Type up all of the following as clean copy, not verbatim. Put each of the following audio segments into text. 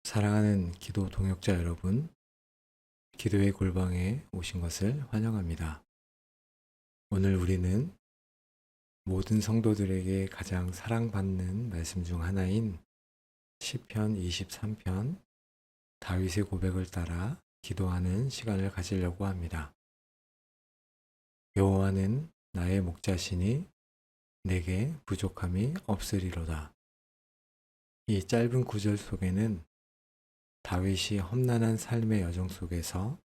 사랑하는 기도 동역자 여러분, 기도의 골방에 오신 것을 환영합니다. 오늘 우리는 모든 성도들에게 가장 사랑받는 말씀 중 하나인 시편 23편 다윗의 고백을 따라 기도하는 시간을 가지려고 합니다. 여호와는 나의 목자시니 내게 부족함이 없으리로다. 이 짧은 구절 속에는 다윗이 험난한 삶의 여정 속에서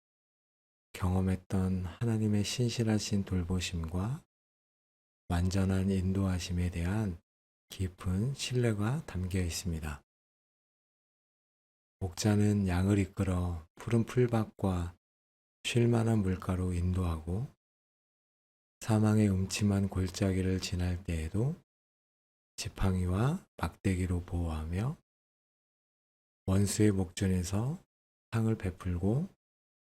경험했던 하나님의 신실하신 돌보심과 완전한 인도하심에 대한 깊은 신뢰가 담겨 있습니다. 목자는 양을 이끌어 푸른 풀밭과 쉴만한 물가로 인도하고 사망의 음침한 골짜기를 지날 때에도 지팡이와 막대기로 보호하며 원수의 목전에서 상을 베풀고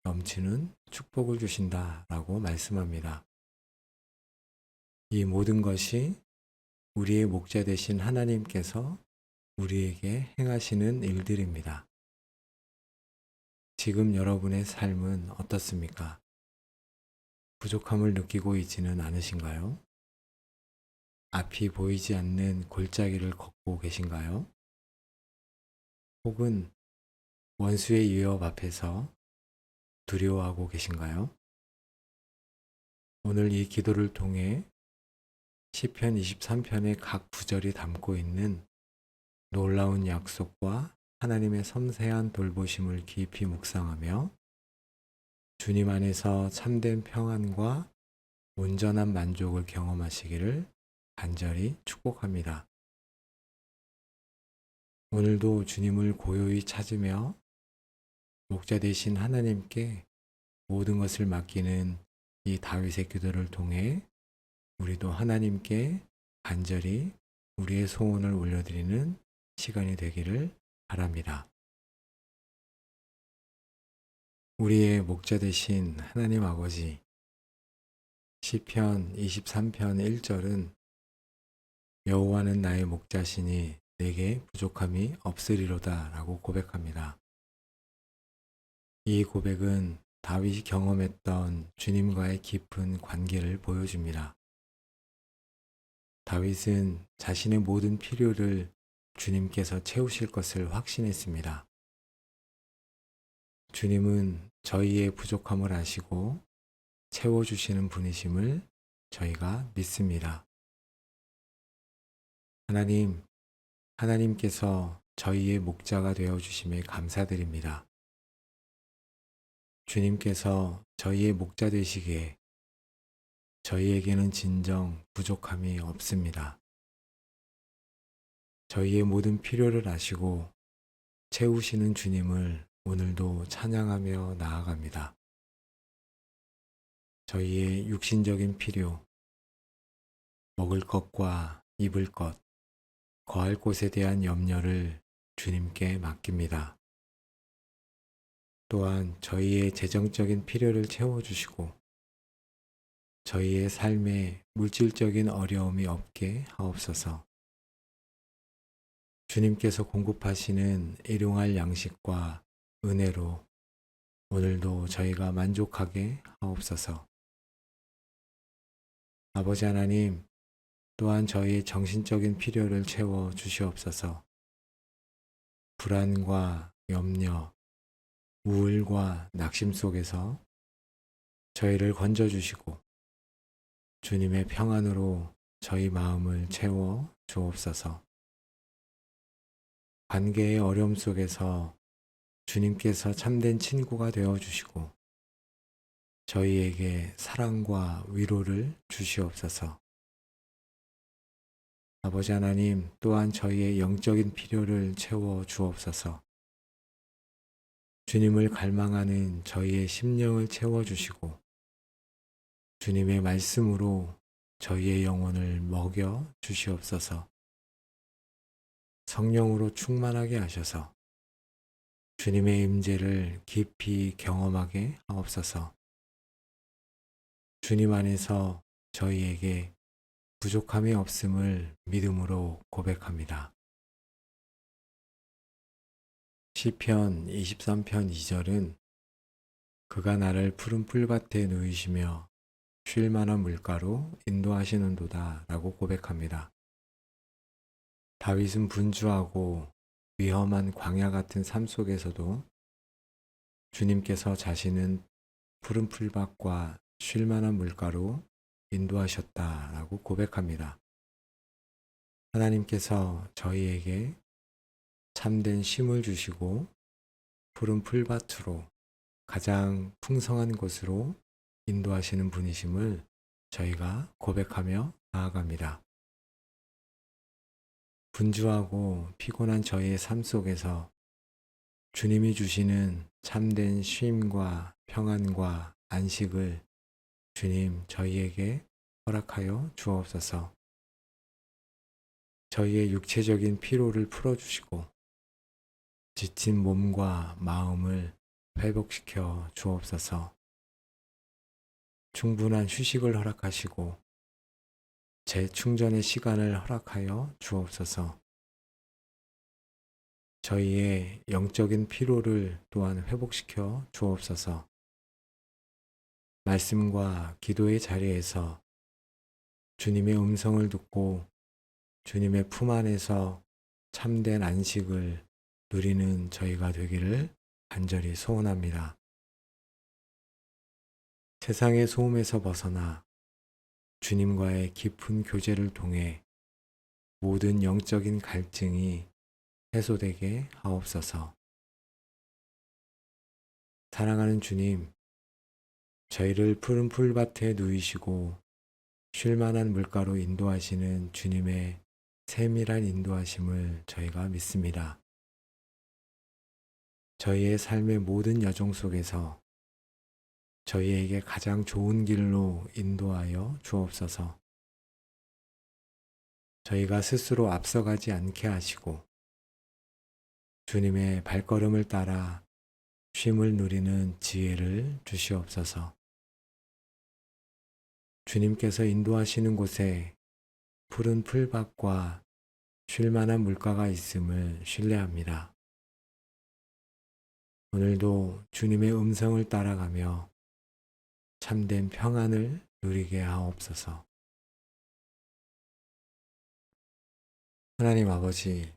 넘치는 축복을 주신다라고 말씀합니다. 이 모든 것이 우리의 목자 되신 하나님께서 우리에게 행하시는 일들입니다. 지금 여러분의 삶은 어떻습니까? 부족함을 느끼고 있지는 않으신가요? 앞이 보이지 않는 골짜기를 걷고 계신가요? 혹은 원수의 위협 앞에서 두려워하고 계신가요? 오늘 이 기도를 통해 시편 23편의 각 구절이 담고 있는 놀라운 약속과 하나님의 섬세한 돌보심을 깊이 묵상하며 주님 안에서 참된 평안과 온전한 만족을 경험하시기를 간절히 축복합니다. 오늘도 주님을 고요히 찾으며 목자 되신 하나님께 모든 것을 맡기는 이 다윗의 기도를 통해 우리도 하나님께 간절히 우리의 소원을 올려드리는 시간이 되기를 바랍니다. 우리의 목자 되신 하나님 아버지, 시편 23편 1절은 여호와는 나의 목자시니 내게 부족함이 없으리로다 라고 고백합니다. 이 고백은 다윗이 경험했던 주님과의 깊은 관계를 보여줍니다. 다윗은 자신의 모든 필요를 주님께서 채우실 것을 확신했습니다. 주님은 저희의 부족함을 아시고 채워주시는 분이심을 저희가 믿습니다. 하나님께서 저희의 목자가 되어주심에 감사드립니다. 주님께서 저희의 목자 되시기에 저희에게는 진정 부족함이 없습니다. 저희의 모든 필요를 아시고 채우시는 주님을 오늘도 찬양하며 나아갑니다. 저희의 육신적인 필요, 먹을 것과 입을 것, 거할 곳에 대한 염려를 주님께 맡깁니다. 또한 저희의 재정적인 필요를 채워주시고 저희의 삶에 물질적인 어려움이 없게 하옵소서. 주님께서 공급하시는 일용할 양식과 은혜로 오늘도 저희가 만족하게 하옵소서. 아버지 하나님, 또한 저희의 정신적인 필요를 채워 주시옵소서. 불안과 염려, 우울과 낙심 속에서 저희를 건져주시고 주님의 평안으로 저희 마음을 채워 주옵소서. 관계의 어려움 속에서 주님께서 참된 친구가 되어주시고 저희에게 사랑과 위로를 주시옵소서. 아버지 하나님, 또한 저희의 영적인 필요를 채워 주옵소서. 주님을 갈망하는 저희의 심령을 채워주시고 주님의 말씀으로 저희의 영혼을 먹여 주시옵소서. 성령으로 충만하게 하셔서 주님의 임재를 깊이 경험하게 하옵소서. 주님 안에서 저희에게 부족함이 없음을 믿음으로 고백합니다. 시편 23편 2절은 그가 나를 푸른 풀밭에 누이시며 쉴 만한 물가로 인도하시는도다 라고 고백합니다. 다윗은 분주하고 위험한 광야 같은 삶 속에서도 주님께서 자신은 푸른 풀밭과 쉴 만한 물가로 인도하셨다라고 고백합니다. 하나님께서 저희에게 참된 쉼을 주시고 푸른 풀밭으로 가장 풍성한 곳으로 인도하시는 분이심을 저희가 고백하며 나아갑니다. 분주하고 피곤한 저희의 삶 속에서 주님이 주시는 참된 쉼과 평안과 안식을 주님 저희에게 허락하여 주옵소서. 저희의 육체적인 피로를 풀어주시고 지친 몸과 마음을 회복시켜 주옵소서. 충분한 휴식을 허락하시고 재충전의 시간을 허락하여 주옵소서. 저희의 영적인 피로를 또한 회복시켜 주옵소서. 말씀과 기도의 자리에서 주님의 음성을 듣고 주님의 품 안에서 참된 안식을 누리는 저희가 되기를 간절히 소원합니다. 세상의 소음에서 벗어나 주님과의 깊은 교제를 통해 모든 영적인 갈증이 해소되게 하옵소서. 사랑하는 주님, 저희를 푸른 풀밭에 누이시고 쉴 만한 물가로 인도하시는 주님의 세밀한 인도하심을 저희가 믿습니다. 저희의 삶의 모든 여정 속에서 저희에게 가장 좋은 길로 인도하여 주옵소서. 저희가 스스로 앞서가지 않게 하시고 주님의 발걸음을 따라 쉼을 누리는 지혜를 주시옵소서. 주님께서 인도하시는 곳에 푸른 풀밭과 쉴 만한 물가가 있음을 신뢰합니다. 오늘도 주님의 음성을 따라가며 참된 평안을 누리게 하옵소서. 하나님 아버지,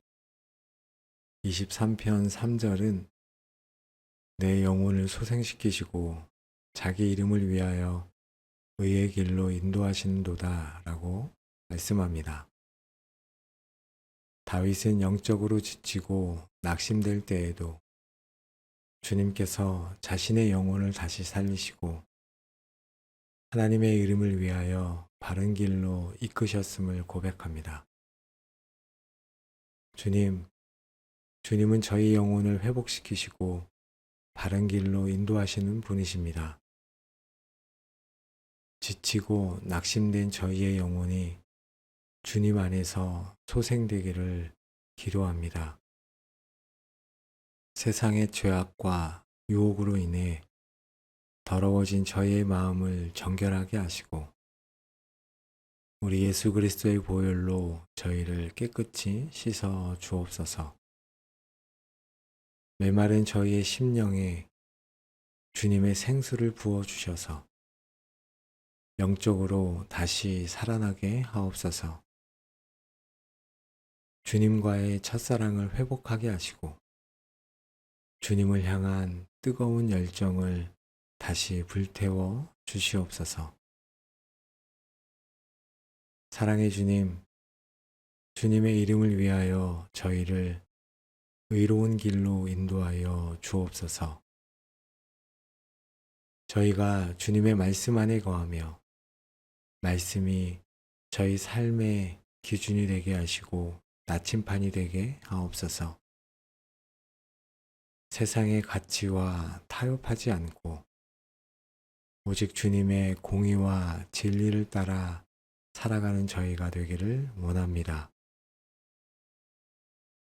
23편 3절은 내 영혼을 소생시키시고 자기 이름을 위하여 의의 길로 인도하시는도다 라고 말씀합니다. 다윗은 영적으로 지치고 낙심될 때에도 주님께서 자신의 영혼을 다시 살리시고 하나님의 이름을 위하여 바른 길로 이끄셨음을 고백합니다. 주님은 저희 영혼을 회복시키시고 바른 길로 인도하시는 분이십니다. 지치고 낙심된 저희의 영혼이 주님 안에서 소생되기를 기도합니다. 세상의 죄악과 유혹으로 인해 더러워진 저희의 마음을 정결하게 하시고 우리 예수 그리스도의 보혈로 저희를 깨끗이 씻어 주옵소서. 메마른 저희의 심령에 주님의 생수를 부어 주셔서 영적으로 다시 살아나게 하옵소서. 주님과의 첫사랑을 회복하게 하시고 주님을 향한 뜨거운 열정을 다시 불태워 주시옵소서. 사랑의 주님, 주님의 이름을 위하여 저희를 의로운 길로 인도하여 주옵소서. 저희가 주님의 말씀 안에 거하며 말씀이 저희 삶의 기준이 되게 하시고 나침판이 되게 하옵소서. 세상의 가치와 타협하지 않고 오직 주님의 공의와 진리를 따라 살아가는 저희가 되기를 원합니다.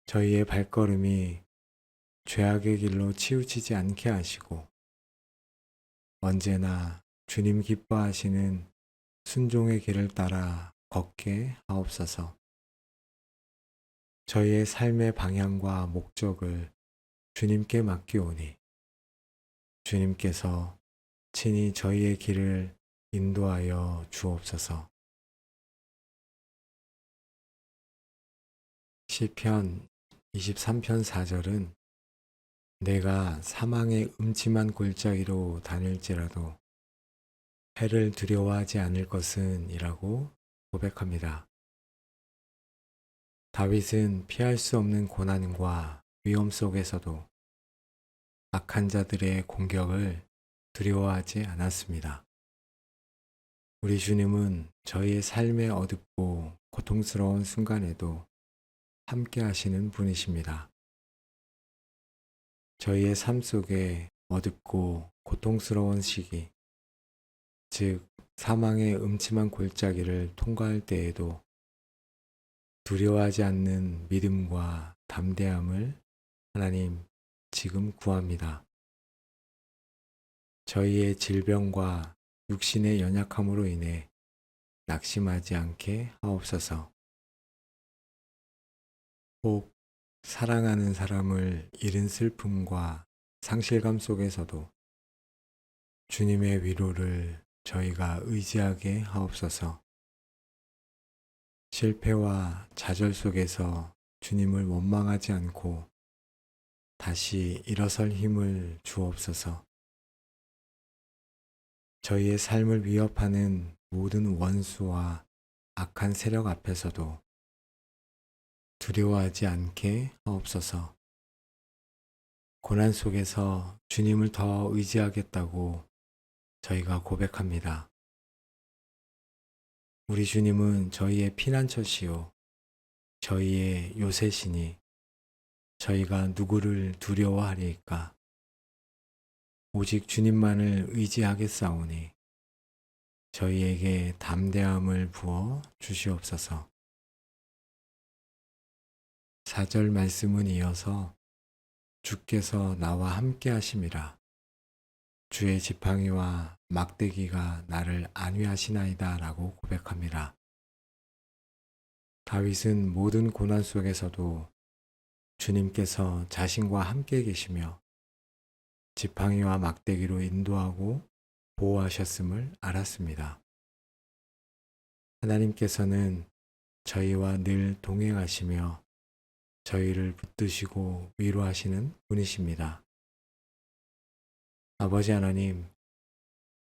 저희의 발걸음이 죄악의 길로 치우치지 않게 하시고 언제나 주님 기뻐하시는 순종의 길을 따라 걷게 하옵소서. 저희의 삶의 방향과 목적을 주님께 맡기오니 주님께서 친히 저희의 길을 인도하여 주옵소서. 시편 23편 4절은 내가 사망의 음침한 골짜기로 다닐지라도 해를 두려워하지 않을 것은 이라고 고백합니다. 다윗은 피할 수 없는 고난과 위험 속에서도 악한 자들의 공격을 두려워하지 않았습니다. 우리 주님은 저희의 삶의 어둡고 고통스러운 순간에도 함께 하시는 분이십니다. 저희의 삶 속에 어둡고 고통스러운 시기, 즉 사망의 음침한 골짜기를 통과할 때에도 두려워하지 않는 믿음과 담대함을 하나님 지금 구합니다. 저희의 질병과 육신의 연약함으로 인해 낙심하지 않게 하옵소서. 혹 사랑하는 사람을 잃은 슬픔과 상실감 속에서도 주님의 위로를 저희가 의지하게 하옵소서. 실패와 좌절 속에서 주님을 원망하지 않고 다시 일어설 힘을 주옵소서. 저희의 삶을 위협하는 모든 원수와 악한 세력 앞에서도 두려워하지 않게 하옵소서. 고난 속에서 주님을 더 의지하겠다고 저희가 고백합니다. 우리 주님은 저희의 피난처시요 저희의 요새시니 저희가 누구를 두려워하리이까. 오직 주님만을 의지하겠사오니 저희에게 담대함을 부어 주시옵소서. 4절 말씀은 이어서 주께서 나와 함께 하심이라. 주의 지팡이와 막대기가 나를 안위하시나이다 라고 고백합니다. 다윗은 모든 고난 속에서도 주님께서 자신과 함께 계시며 지팡이와 막대기로 인도하고 보호하셨음을 알았습니다. 하나님께서는 저희와 늘 동행하시며 저희를 붙드시고 위로하시는 분이십니다. 아버지 하나님,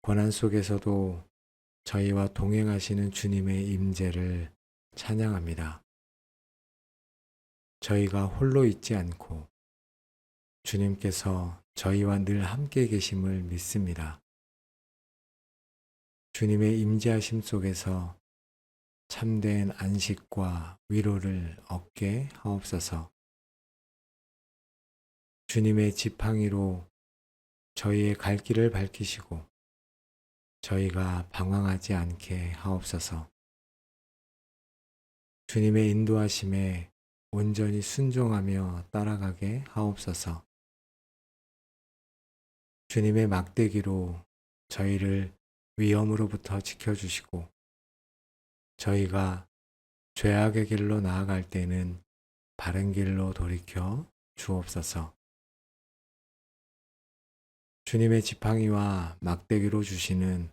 고난 속에서도 저희와 동행하시는 주님의 임재를 찬양합니다. 저희가 홀로 있지 않고 주님께서 저희와 늘 함께 계심을 믿습니다. 주님의 임재하심 속에서 참된 안식과 위로를 얻게 하옵소서. 주님의 지팡이로 저희의 갈 길을 밝히시고 저희가 방황하지 않게 하옵소서. 주님의 인도하심에 온전히 순종하며 따라가게 하옵소서. 주님의 막대기로 저희를 위험으로부터 지켜주시고 저희가 죄악의 길로 나아갈 때는 바른 길로 돌이켜 주옵소서. 주님의 지팡이와 막대기로 주시는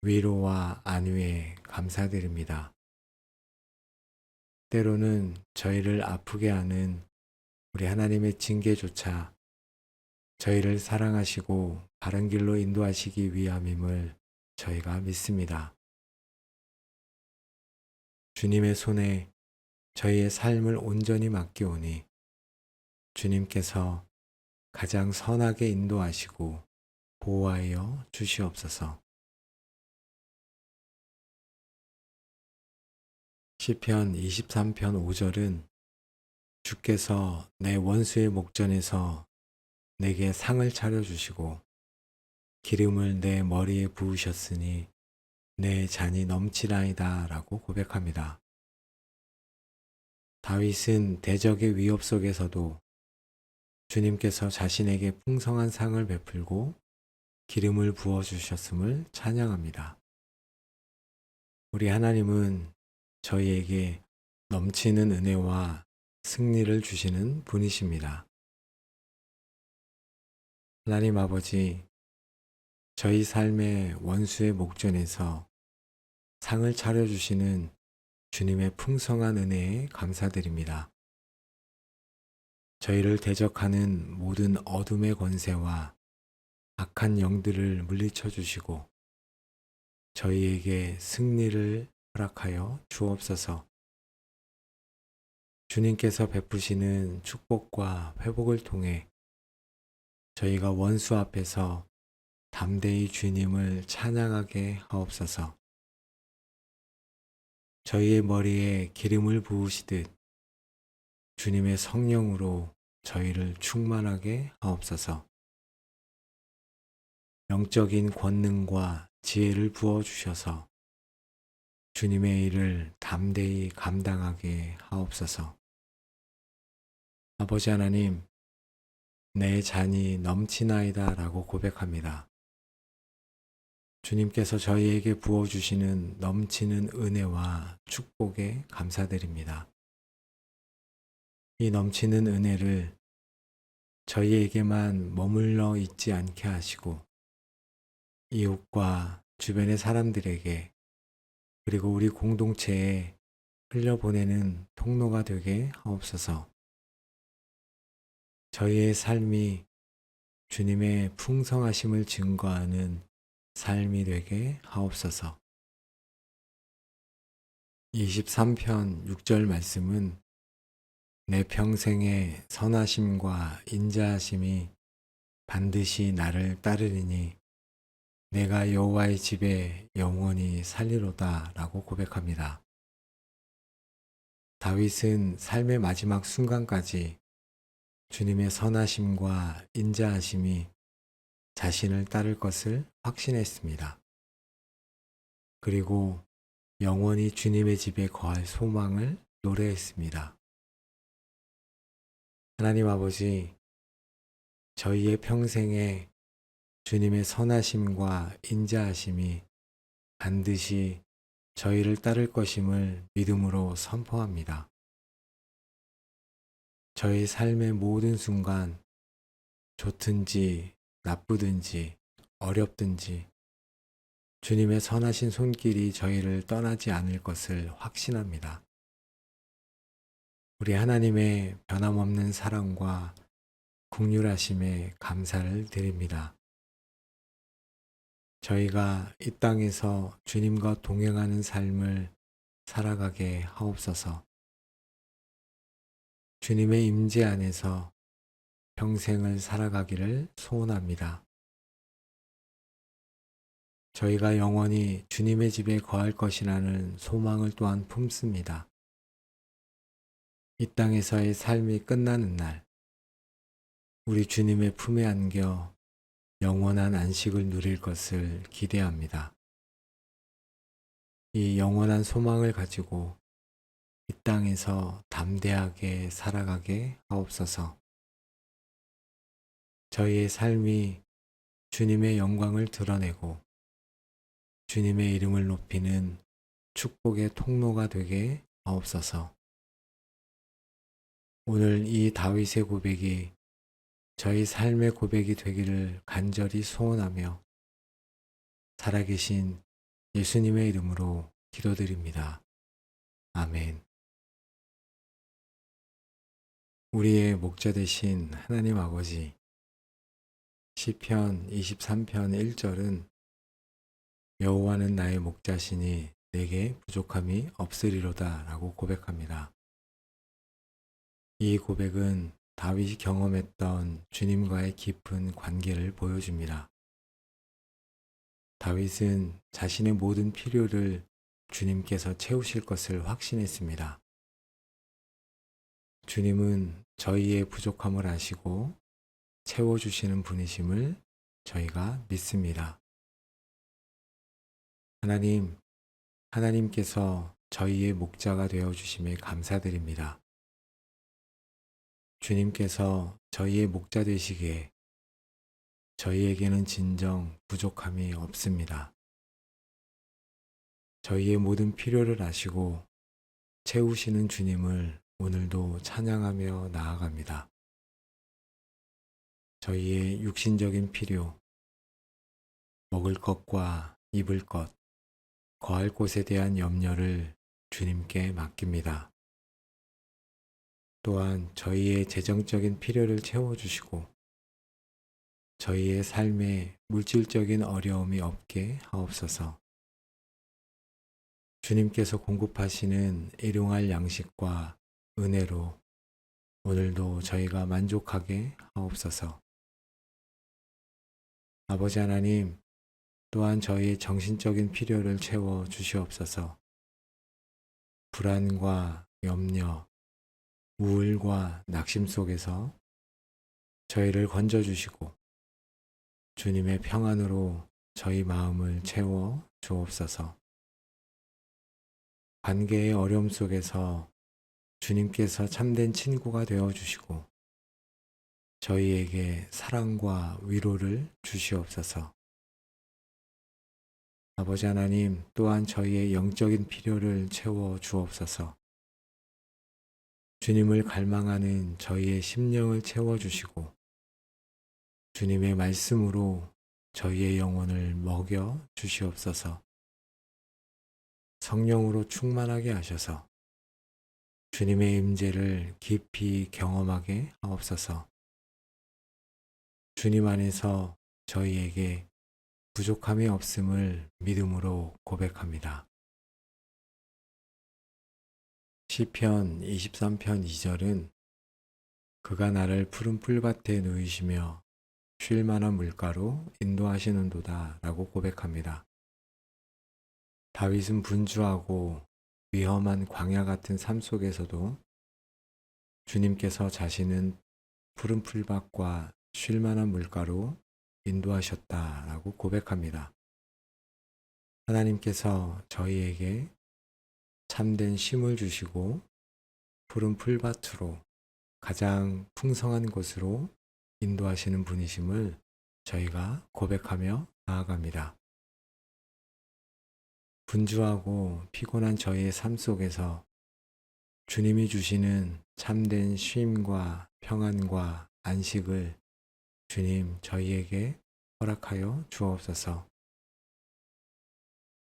위로와 안위에 감사드립니다. 때로는 저희를 아프게 하는 우리 하나님의 징계조차 저희를 사랑하시고 바른 길로 인도하시기 위함임을 저희가 믿습니다. 주님의 손에 저희의 삶을 온전히 맡기오니 주님께서 가장 선하게 인도하시고 보호하여 주시옵소서. 시편 23편 5절은 주께서 내 원수의 목전에서 내게 상을 차려주시고 기름을 내 머리에 부으셨으니 내 잔이 넘치나이다 라고 고백합니다. 다윗은 대적의 위협 속에서도 주님께서 자신에게 풍성한 상을 베풀고 기름을 부어주셨음을 찬양합니다. 우리 하나님은 저희에게 넘치는 은혜와 승리를 주시는 분이십니다. 하나님 아버지, 저희 삶의 원수의 목전에서 상을 차려주시는 주님의 풍성한 은혜에 감사드립니다. 저희를 대적하는 모든 어둠의 권세와 악한 영들을 물리쳐 주시고 저희에게 승리를 허락하여 주옵소서. 주님께서 베푸시는 축복과 회복을 통해 저희가 원수 앞에서 담대히 주님을 찬양하게 하옵소서. 저희의 머리에 기름을 부으시듯 주님의 성령으로 저희를 충만하게 하옵소서. 영적인 권능과 지혜를 부어주셔서 주님의 일을 담대히 감당하게 하옵소서. 아버지 하나님, 내 잔이 넘치나이다 라고 고백합니다. 주님께서 저희에게 부어주시는 넘치는 은혜와 축복에 감사드립니다. 이 넘치는 은혜를 저희에게만 머물러 있지 않게 하시고 이웃과 주변의 사람들에게 그리고 우리 공동체에 흘려보내는 통로가 되게 하옵소서. 저희의 삶이 주님의 풍성하심을 증거하는 삶이 되게 하옵소서. 23편 6절 말씀은 내 평생의 선하심과 인자하심이 반드시 나를 따르리니 내가 여호와의 집에 영원히 살리로다 라고 고백합니다. 다윗은 삶의 마지막 순간까지 주님의 선하심과 인자하심이 자신을 따를 것을 확신했습니다. 그리고 영원히 주님의 집에 거할 소망을 노래했습니다. 하나님 아버지, 저희의 평생에 주님의 선하심과 인자하심이 반드시 저희를 따를 것임을 믿음으로 선포합니다. 저희 삶의 모든 순간, 좋든지 나쁘든지 어렵든지 주님의 선하신 손길이 저희를 떠나지 않을 것을 확신합니다. 우리 하나님의 변함없는 사랑과 긍휼하심에 감사를 드립니다. 저희가 이 땅에서 주님과 동행하는 삶을 살아가게 하옵소서. 주님의 임재 안에서 평생을 살아가기를 소원합니다. 저희가 영원히 주님의 집에 거할 것이라는 소망을 또한 품습니다. 이 땅에서의 삶이 끝나는 날, 우리 주님의 품에 안겨 영원한 안식을 누릴 것을 기대합니다. 이 영원한 소망을 가지고 이 땅에서 담대하게 살아가게 하옵소서. 저희의 삶이 주님의 영광을 드러내고 주님의 이름을 높이는 축복의 통로가 되게 하옵소서. 오늘 이 다윗의 고백이 저희 삶의 고백이 되기를 간절히 소원하며 살아계신 예수님의 이름으로 기도드립니다. 아멘. 우리의 목자 되신 하나님 아버지, 시편 23편 1절은 여호와는 나의 목자시니 내게 부족함이 없으리로다 라고 고백합니다. 이 고백은 다윗이 경험했던 주님과의 깊은 관계를 보여줍니다. 다윗은 자신의 모든 필요를 주님께서 채우실 것을 확신했습니다. 주님은 저희의 부족함을 아시고 채워주시는 분이심을 저희가 믿습니다. 하나님께서 저희의 목자가 되어주심에 감사드립니다. 주님께서 저희의 목자 되시기에 저희에게는 진정 부족함이 없습니다. 저희의 모든 필요를 아시고 채우시는 주님을 오늘도 찬양하며 나아갑니다. 저희의 육신적인 필요, 먹을 것과 입을 것, 거할 곳에 대한 염려를 주님께 맡깁니다. 또한 저희의 재정적인 필요를 채워주시고 저희의 삶에 물질적인 어려움이 없게 하옵소서. 주님께서 공급하시는 일용할 양식과 은혜로 오늘도 저희가 만족하게 하옵소서. 아버지 하나님, 또한 저희의 정신적인 필요를 채워 주시옵소서. 불안과 염려, 우울과 낙심 속에서 저희를 건져주시고 주님의 평안으로 저희 마음을 채워 주옵소서. 관계의 어려움 속에서 주님께서 참된 친구가 되어 주시고 저희에게 사랑과 위로를 주시옵소서. 아버지 하나님, 또한 저희의 영적인 필요를 채워 주옵소서. 주님을 갈망하는 저희의 심령을 채워 주시고 주님의 말씀으로 저희의 영혼을 먹여 주시옵소서. 성령으로 충만하게 하셔서 주님의 임재를 깊이 경험하게 하옵소서. 주님 안에서 저희에게 부족함이 없음을 믿음으로 고백합니다. 시편 23편 2절은 그가 나를 푸른 풀밭에 누이시며 쉴 만한 물가로 인도하시는도다 라고 고백합니다. 다윗은 분주하고 위험한 광야 같은 삶 속에서도 주님께서 자신은 푸른 풀밭과 쉴 만한 물가로 인도하셨다라고 고백합니다. 하나님께서 저희에게 참된 쉼을 주시고 푸른 풀밭으로 가장 풍성한 곳으로 인도하시는 분이심을 저희가 고백하며 나아갑니다. 분주하고 피곤한 저희의 삶 속에서 주님이 주시는 참된 쉼과 평안과 안식을 주님 저희에게 허락하여 주옵소서.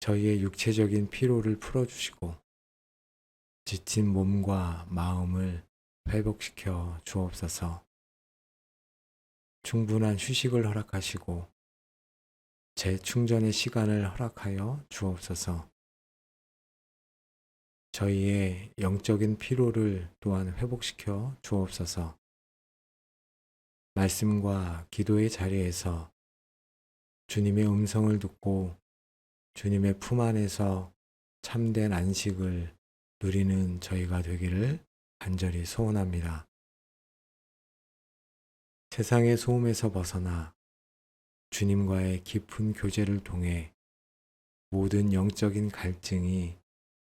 저희의 육체적인 피로를 풀어주시고 지친 몸과 마음을 회복시켜 주옵소서. 충분한 휴식을 허락하시고 재충전의 시간을 허락하여 주옵소서. 저희의 영적인 피로를 또한 회복시켜 주옵소서. 말씀과 기도의 자리에서 주님의 음성을 듣고 주님의 품 안에서 참된 안식을 누리는 저희가 되기를 간절히 소원합니다. 세상의 소음에서 벗어나 주님과의 깊은 교제를 통해 모든 영적인 갈증이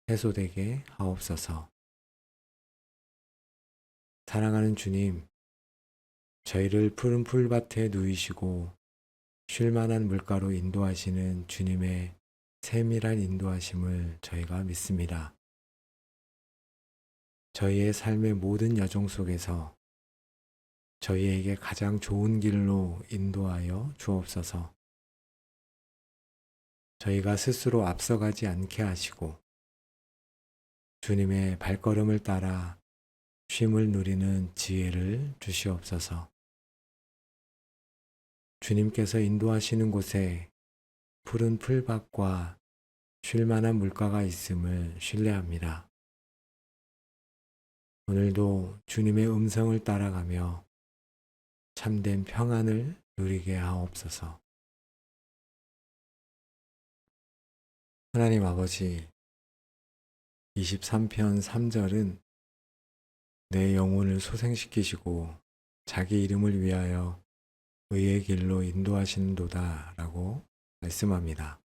해소되게 하옵소서. 사랑하는 주님, 저희를 푸른 풀밭에 누이시고 쉴 만한 물가로 인도하시는 주님의 세밀한 인도하심을 저희가 믿습니다. 저희의 삶의 모든 여정 속에서 저희에게 가장 좋은 길로 인도하여 주옵소서. 저희가 스스로 앞서가지 않게 하시고 주님의 발걸음을 따라 쉼을 누리는 지혜를 주시옵소서. 주님께서 인도하시는 곳에 푸른 풀밭과 쉴 만한 물가가 있음을 신뢰합니다. 오늘도 주님의 음성을 따라가며 참된 평안을 누리게 하옵소서. 하나님 아버지, 23편 3절은 내 영혼을 소생시키시고 자기 이름을 위하여 의의 길로 인도하시는도다 라고 말씀합니다.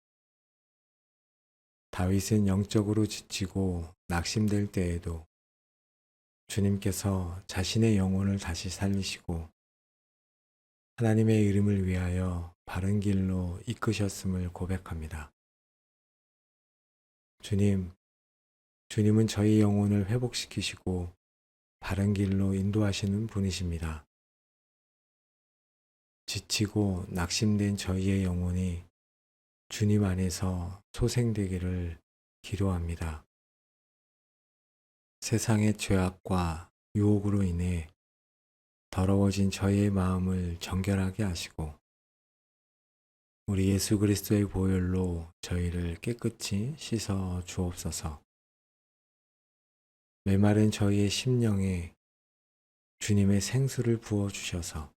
다윗은 영적으로 지치고 낙심될 때에도 주님께서 자신의 영혼을 다시 살리시고 하나님의 이름을 위하여 바른 길로 이끄셨음을 고백합니다. 주님은 저희 영혼을 회복시키시고 바른 길로 인도하시는 분이십니다. 지치고 낙심된 저희의 영혼이 주님 안에서 소생되기를 기도합니다. 세상의 죄악과 유혹으로 인해 더러워진 저희의 마음을 정결하게 하시고 우리 예수 그리스도의 보혈로 저희를 깨끗이 씻어 주옵소서. 메마른 저희의 심령에 주님의 생수를 부어 주셔서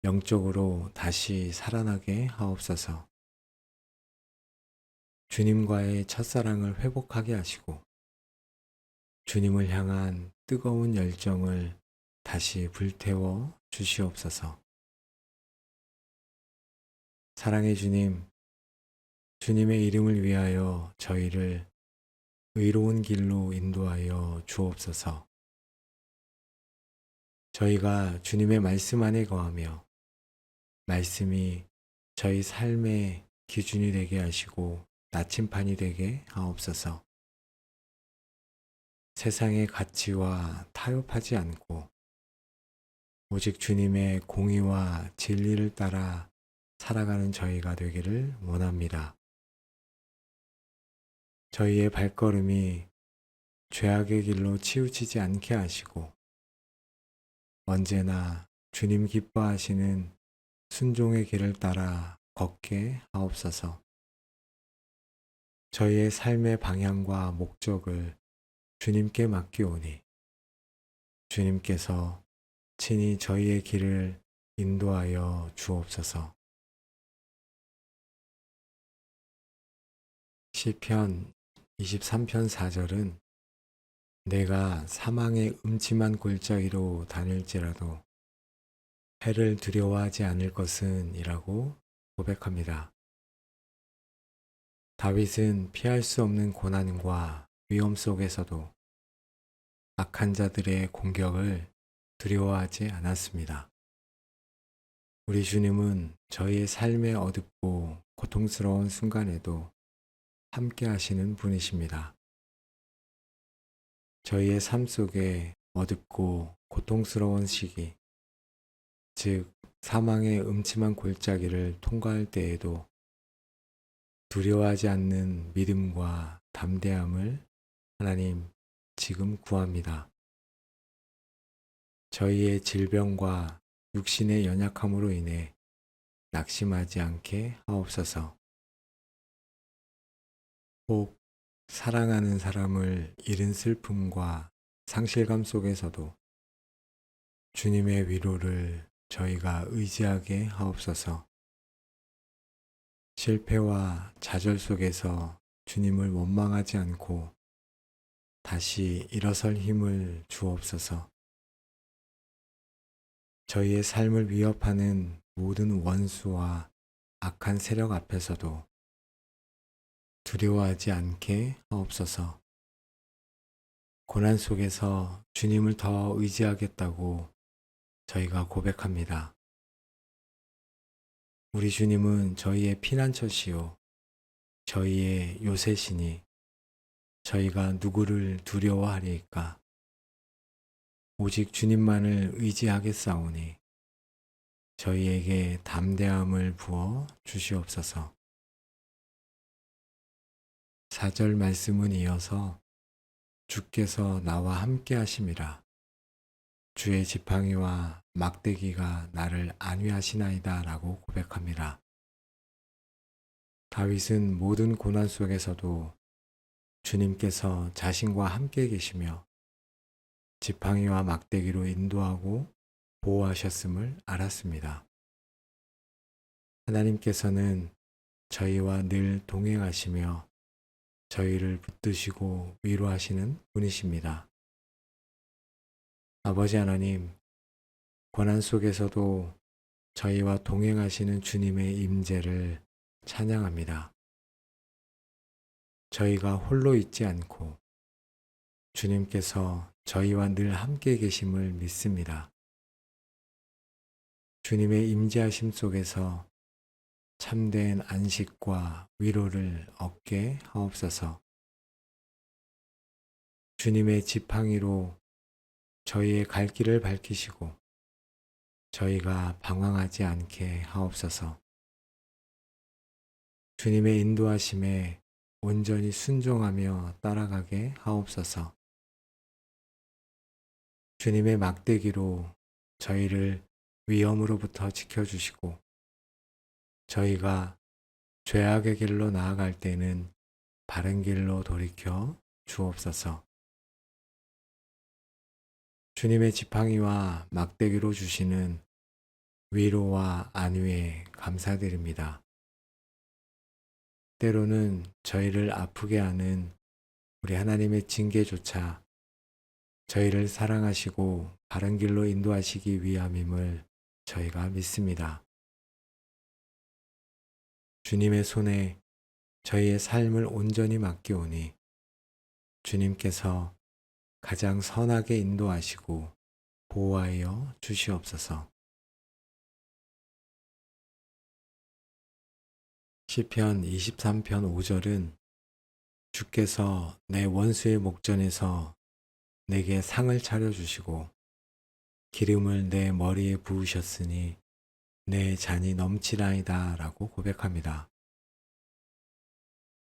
영적으로 다시 살아나게 하옵소서. 주님과의 첫사랑을 회복하게 하시고 주님을 향한 뜨거운 열정을 다시 불태워 주시옵소서. 사랑의 주님, 주님의 이름을 위하여 저희를 의로운 길로 인도하여 주옵소서. 저희가 주님의 말씀 안에 거하며 말씀이 저희 삶의 기준이 되게 하시고 나침판이 되게 하옵소서. 세상의 가치와 타협하지 않고 오직 주님의 공의와 진리를 따라 살아가는 저희가 되기를 원합니다. 저희의 발걸음이 죄악의 길로 치우치지 않게 하시고 언제나 주님 기뻐하시는 순종의 길을 따라 걷게 하옵소서. 저희의 삶의 방향과 목적을 주님께 맡기오니 주님께서 친히 저희의 길을 인도하여 주옵소서. 시편 23편 4절은 내가 사망의 음침한 골짜기로 다닐지라도 해를 두려워하지 않을 것은 이라고 고백합니다. 다윗은 피할 수 없는 고난과 위험 속에서도 악한 자들의 공격을 두려워하지 않았습니다. 우리 주님은 저희의 삶의 어둡고 고통스러운 순간에도 함께 하시는 분이십니다. 저희의 삶 속에 어둡고 고통스러운 시기, 즉 사망의 음침한 골짜기를 통과할 때에도 두려워하지 않는 믿음과 담대함을 하나님 지금 구합니다. 저희의 질병과 육신의 연약함으로 인해 낙심하지 않게 하옵소서. 혹 사랑하는 사람을 잃은 슬픔과 상실감 속에서도 주님의 위로를 저희가 의지하게 하옵소서. 실패와 좌절 속에서 주님을 원망하지 않고 다시 일어설 힘을 주옵소서. 저희의 삶을 위협하는 모든 원수와 악한 세력 앞에서도 두려워하지 않게 하옵소서. 고난 속에서 주님을 더 의지하겠다고 저희가 고백합니다. 우리 주님은 저희의 피난처시요 저희의 요새시니 저희가 누구를 두려워하리이까? 오직 주님만을 의지하겠사오니 저희에게 담대함을 부어 주시옵소서. 4절 말씀은 이어서 주께서 나와 함께 하심이라 주의 지팡이와 막대기가 나를 안위하시나이다 라고 고백합니다. 다윗은 모든 고난 속에서도 주님께서 자신과 함께 계시며 지팡이와 막대기로 인도하고 보호하셨음을 알았습니다. 하나님께서는 저희와 늘 동행하시며 저희를 붙드시고 위로하시는 분이십니다. 아버지 하나님, 고난 속에서도 저희와 동행하시는 주님의 임재를 찬양합니다. 저희가 홀로 있지 않고 주님께서 저희와 늘 함께 계심을 믿습니다. 주님의 임재하심 속에서 참된 안식과 위로를 얻게 하옵소서. 주님의 지팡이로 저희의 갈 길을 밝히시고 저희가 방황하지 않게 하옵소서. 주님의 인도하심에 온전히 순종하며 따라가게 하옵소서. 주님의 막대기로 저희를 위험으로부터 지켜주시고 저희가 죄악의 길로 나아갈 때는 바른 길로 돌이켜 주옵소서. 주님의 지팡이와 막대기로 주시는 위로와 안위에 감사드립니다. 때로는 저희를 아프게 하는 우리 하나님의 징계조차 저희를 사랑하시고 바른 길로 인도하시기 위함임을 저희가 믿습니다. 주님의 손에 저희의 삶을 온전히 맡기오니 주님께서 가장 선하게 인도하시고 보호하여 주시옵소서. 시편 23편 5절은 주께서 내 원수의 목전에서 내게 상을 차려주시고 기름을 내 머리에 부으셨으니 내 잔이 넘치나이다 라고 고백합니다.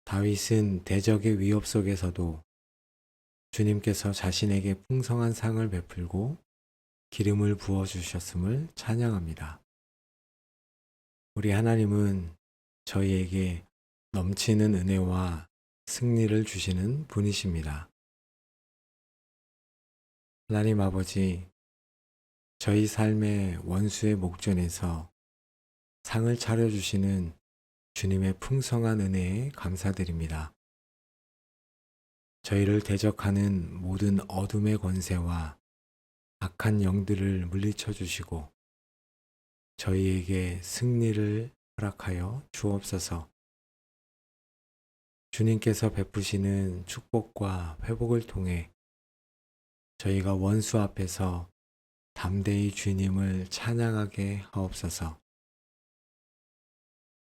다윗은 대적의 위협 속에서도 주님께서 자신에게 풍성한 상을 베풀고 기름을 부어주셨음을 찬양합니다. 우리 하나님은 저희에게 넘치는 은혜와 승리를 주시는 분이십니다. 하나님 아버지, 저희 삶의 원수의 목전에서 상을 차려주시는 주님의 풍성한 은혜에 감사드립니다. 저희를 대적하는 모든 어둠의 권세와 악한 영들을 물리쳐 주시고 저희에게 승리를 허락하여 주옵소서. 주님께서 베푸시는 축복과 회복을 통해 저희가 원수 앞에서 담대히 주님을 찬양하게 하옵소서.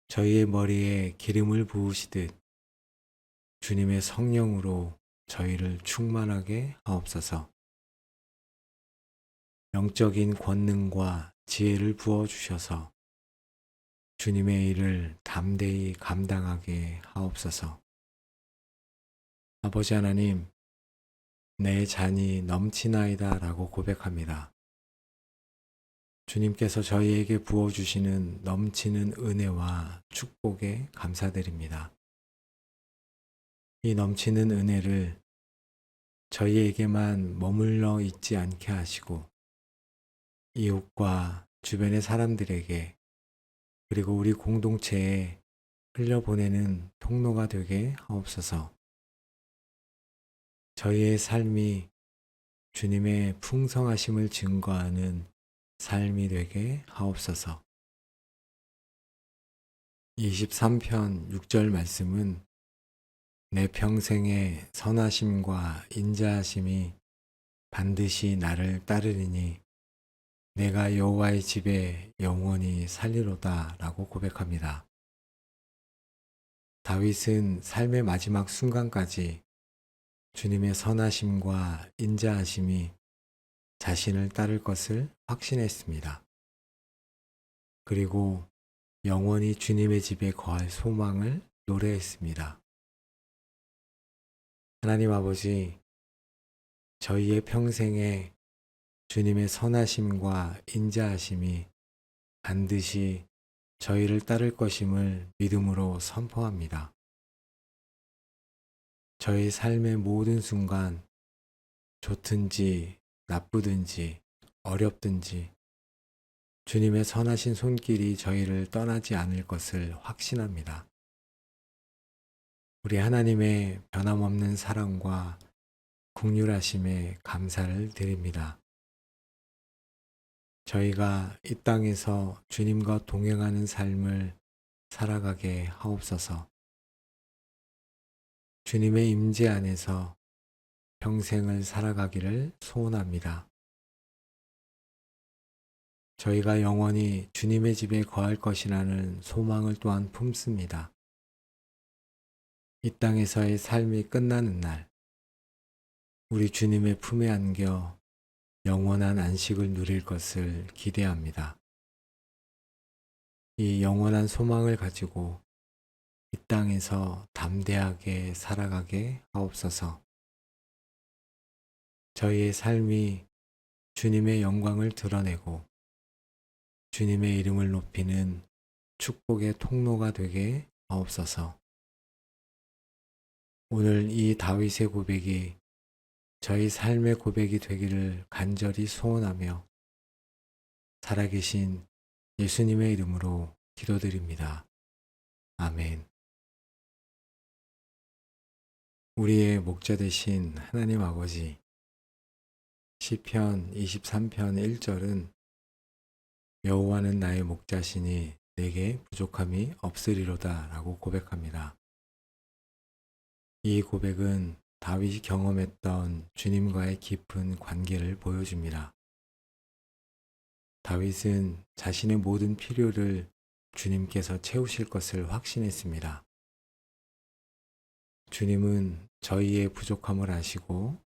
저희의 머리에 기름을 부으시듯 주님의 성령으로 저희를 충만하게 하옵소서. 영적인 권능과 지혜를 부어주셔서 주님의 일을 담대히 감당하게 하옵소서. 아버지 하나님, 내 잔이 넘치나이다 라고 고백합니다. 주님께서 저희에게 부어주시는 넘치는 은혜와 축복에 감사드립니다. 이 넘치는 은혜를 저희에게만 머물러 있지 않게 하시고 이웃과 주변의 사람들에게 그리고 우리 공동체에 흘려보내는 통로가 되게 하옵소서. 저희의 삶이 주님의 풍성하심을 증거하는 삶이 되게 하옵소서. 23편 6절 말씀은 내 평생의 선하심과 인자하심이 반드시 나를 따르리니 내가 여호와의 집에 영원히 살리로다 라고 고백합니다. 다윗은 삶의 마지막 순간까지 주님의 선하심과 인자하심이 자신을 따를 것을 확신했습니다. 그리고 영원히 주님의 집에 거할 소망을 노래했습니다. 하나님 아버지, 저희의 평생에 주님의 선하심과 인자하심이 반드시 저희를 따를 것임을 믿음으로 선포합니다. 저희 삶의 모든 순간, 좋든지 나쁘든지 어렵든지 주님의 선하신 손길이 저희를 떠나지 않을 것을 확신합니다. 우리 하나님의 변함없는 사랑과 긍휼하심에 감사를 드립니다. 저희가 이 땅에서 주님과 동행하는 삶을 살아가게 하옵소서. 주님의 임재 안에서 평생을 살아가기를 소원합니다. 저희가 영원히 주님의 집에 거할 것이라는 소망을 또한 품습니다. 이 땅에서의 삶이 끝나는 날, 우리 주님의 품에 안겨 영원한 안식을 누릴 것을 기대합니다. 이 영원한 소망을 가지고 이 땅에서 담대하게 살아가게 하옵소서. 저희의 삶이 주님의 영광을 드러내고 주님의 이름을 높이는 축복의 통로가 되게 하옵소서. 오늘 이 다윗의 고백이 저희 삶의 고백이 되기를 간절히 소원하며 살아계신 예수님의 이름으로 기도드립니다. 아멘. 우리의 목자 되신 하나님 아버지, 시편 23편 1절은 여호와는 나의 목자시니 내게 부족함이 없으리로다 라고 고백합니다. 이 고백은 다윗이 경험했던 주님과의 깊은 관계를 보여줍니다. 다윗은 자신의 모든 필요를 주님께서 채우실 것을 확신했습니다. 주님은 저희의 부족함을 아시고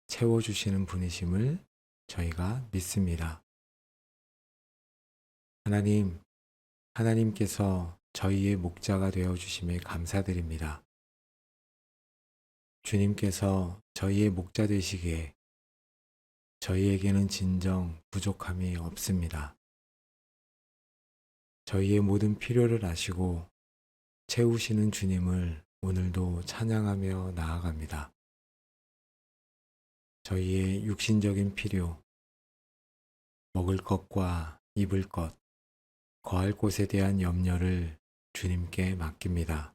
채워주시는 분이심을 저희가 믿습니다. 하나님께서 저희의 목자가 되어주심에 감사드립니다. 주님께서 저희의 목자 되시기에 저희에게는 진정 부족함이 없습니다. 저희의 모든 필요를 아시고 채우시는 주님을 오늘도 찬양하며 나아갑니다. 저희의 육신적인 필요, 먹을 것과 입을 것, 거할 곳에 대한 염려를 주님께 맡깁니다.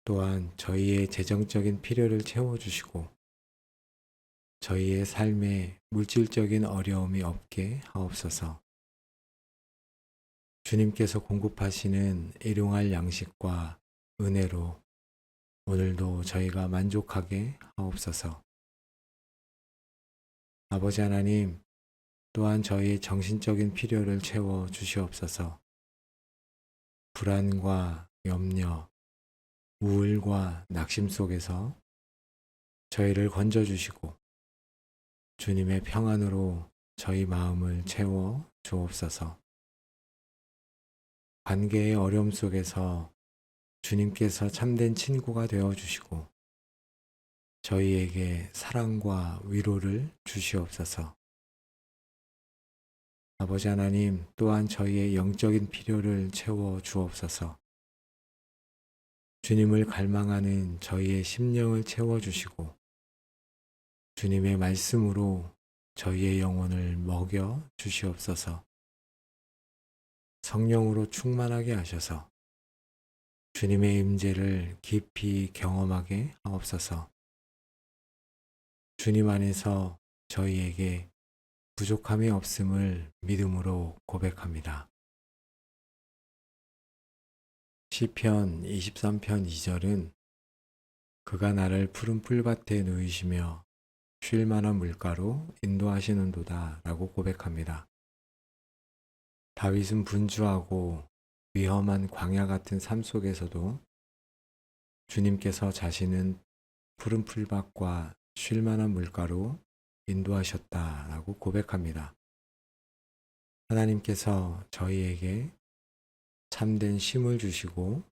또한 저희의 재정적인 필요를 채워주시고 저희의 삶에 물질적인 어려움이 없게 하옵소서. 주님께서 공급하시는 일용할 양식과 은혜로 오늘도 저희가 만족하게 하옵소서. 아버지 하나님, 또한 저희의 정신적인 필요를 채워 주시옵소서. 불안과 염려, 우울과 낙심 속에서 저희를 건져주시고 주님의 평안으로 저희 마음을 채워 주옵소서. 관계의 어려움 속에서 주님께서 참된 친구가 되어주시고 저희에게 사랑과 위로를 주시옵소서. 아버지 하나님, 또한 저희의 영적인 필요를 채워 주옵소서. 주님을 갈망하는 저희의 심령을 채워주시고 주님의 말씀으로 저희의 영혼을 먹여 주시옵소서. 성령으로 충만하게 하셔서 주님의 임재를 깊이 경험하게 하옵소서. 주님 안에서 저희에게 부족함이 없음을 믿음으로 고백합니다. 시편 23편 2절은 그가 나를 푸른 풀밭에 누이시며 쉴 만한 물가로 인도하시는도다 라고 고백합니다. 다윗은 분주하고 위험한 광야 같은 삶 속에서도 주님께서 자신은 푸른 풀밭과 쉴 만한 물가로 인도하셨다라고 고백합니다. 하나님께서 저희에게 참된 쉼을 주시고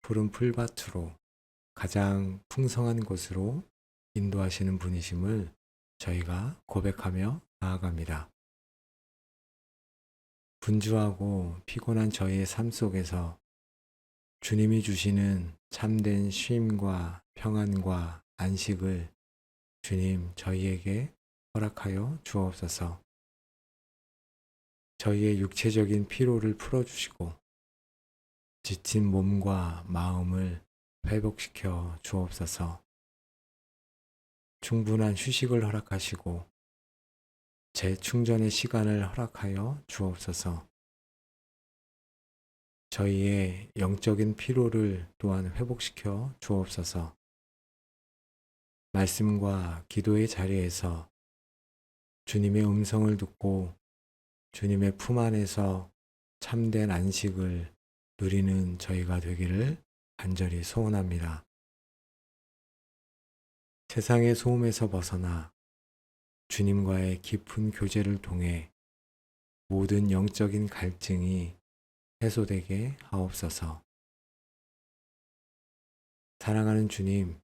푸른 풀밭으로 가장 풍성한 곳으로 인도하시는 분이심을 저희가 고백하며 나아갑니다. 분주하고 피곤한 저희의 삶 속에서 주님이 주시는 참된 쉼과 평안과 안식을 주님 저희에게 허락하여 주옵소서. 저희의 육체적인 피로를 풀어주시고 지친 몸과 마음을 회복시켜 주옵소서. 충분한 휴식을 허락하시고 재충전의 시간을 허락하여 주옵소서. 저희의 영적인 피로를 또한 회복시켜 주옵소서. 말씀과 기도의 자리에서 주님의 음성을 듣고 주님의 품 안에서 참된 안식을 누리는 저희가 되기를 간절히 소원합니다. 세상의 소음에서 벗어나 주님과의 깊은 교제를 통해 모든 영적인 갈증이 해소되게 하옵소서. 사랑하는 주님,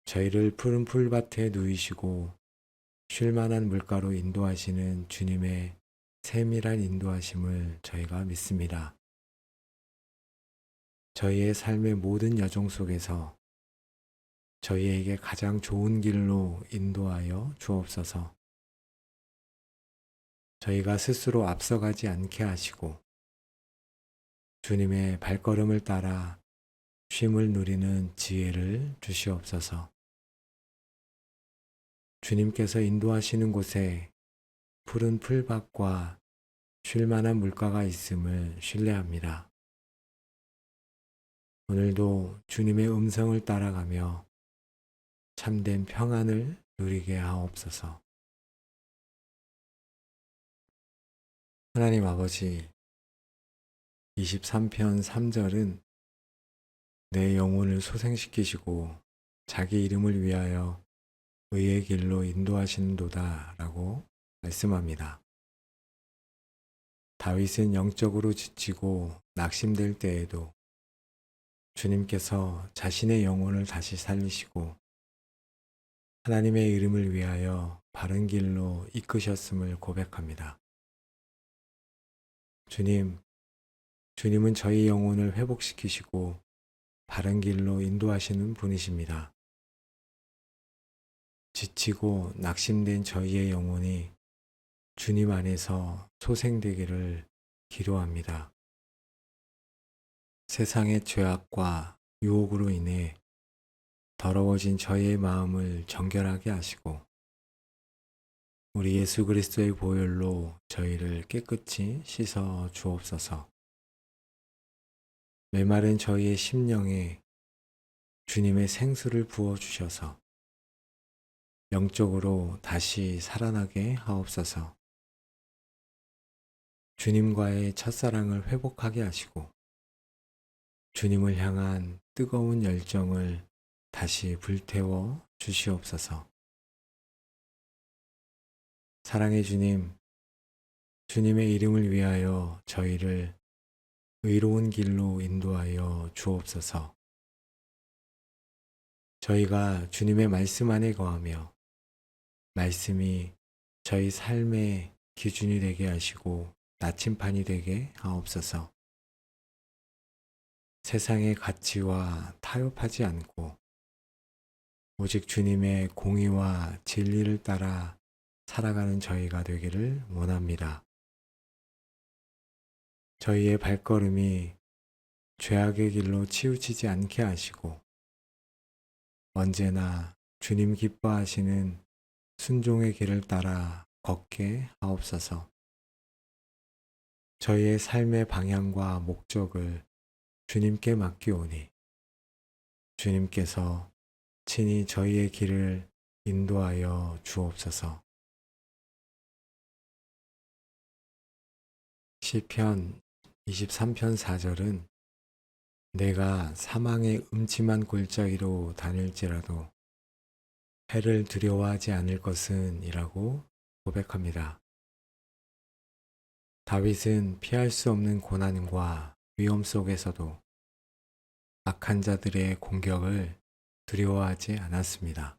저희를 푸른 풀밭에 누이시고 쉴 만한 물가로 인도하시는 주님의 세밀한 인도하심을 저희가 믿습니다. 저희의 삶의 모든 여정 속에서 저희에게 가장 좋은 길로 인도하여 주옵소서. 저희가 스스로 앞서가지 않게 하시고 주님의 발걸음을 따라 쉼을 누리는 지혜를 주시옵소서. 주님께서 인도하시는 곳에 푸른 풀밭과 쉴 만한 물가가 있음을 신뢰합니다. 오늘도 주님의 음성을 따라가며 참된 평안을 누리게 하옵소서. 하나님 아버지, 23편 3절은 내 영혼을 소생시키시고 자기 이름을 위하여 의의 길로 인도하시는도다 라고 말씀합니다. 다윗은 영적으로 지치고 낙심될 때에도 주님께서 자신의 영혼을 다시 살리시고 하나님의 이름을 위하여 바른 길로 이끄셨음을 고백합니다. 주님은 저희 영혼을 회복시키시고 바른 길로 인도하시는 분이십니다. 지치고 낙심된 저희의 영혼이 주님 안에서 소생되기를 기도합니다. 세상의 죄악과 유혹으로 인해 더러워진 저희의 마음을 정결하게 하시고 우리 예수 그리스도의 보혈로 저희를 깨끗이 씻어 주옵소서. 메마른 저희의 심령에 주님의 생수를 부어 주셔서 영적으로 다시 살아나게 하옵소서. 주님과의 첫사랑을 회복하게 하시고 주님을 향한 뜨거운 열정을 다시 불태워 주시옵소서. 사랑의 주님, 주님의 이름을 위하여 저희를 의로운 길로 인도하여 주옵소서. 저희가 주님의 말씀 안에 거하며 말씀이 저희 삶의 기준이 되게 하시고 나침판이 되게 하옵소서. 세상의 가치와 타협하지 않고 오직 주님의 공의와 진리를 따라 살아가는 저희가 되기를 원합니다. 저희의 발걸음이 죄악의 길로 치우치지 않게 하시고 언제나 주님 기뻐하시는 순종의 길을 따라 걷게 하옵소서. 저희의 삶의 방향과 목적을 주님께 맡기오니 주님께서 친히 저희의 길을 인도하여 주옵소서. 시편 23편 4절은 내가 사망의 음침한 골짜기로 다닐지라도 해를 두려워하지 않을 것은 이라고 고백합니다. 다윗은 피할 수 없는 고난과 위험 속에서도 악한 자들의 공격을 두려워하지 않았습니다.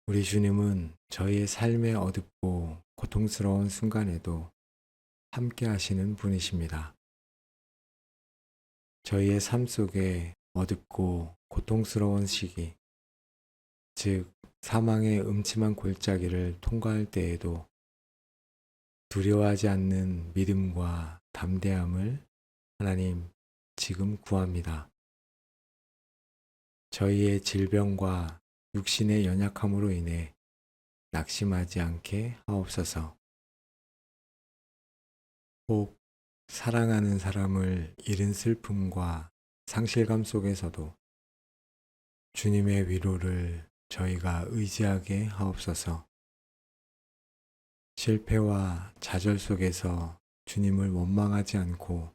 우리 주님은 저희의 삶의 어둡고 고통스러운 순간에도 함께 하시는 분이십니다. 저희의 삶 속에 어둡고 고통스러운 시기, 즉 사망의 음침한 골짜기를 통과할 때에도 두려워하지 않는 믿음과 담대함을 하나님 지금 구합니다. 저희의 질병과 육신의 연약함으로 인해 낙심하지 않게 하옵소서. 혹 사랑하는 사람을 잃은 슬픔과 상실감 속에서도 주님의 위로를 저희가 의지하게 하옵소서. 실패와 좌절 속에서 주님을 원망하지 않고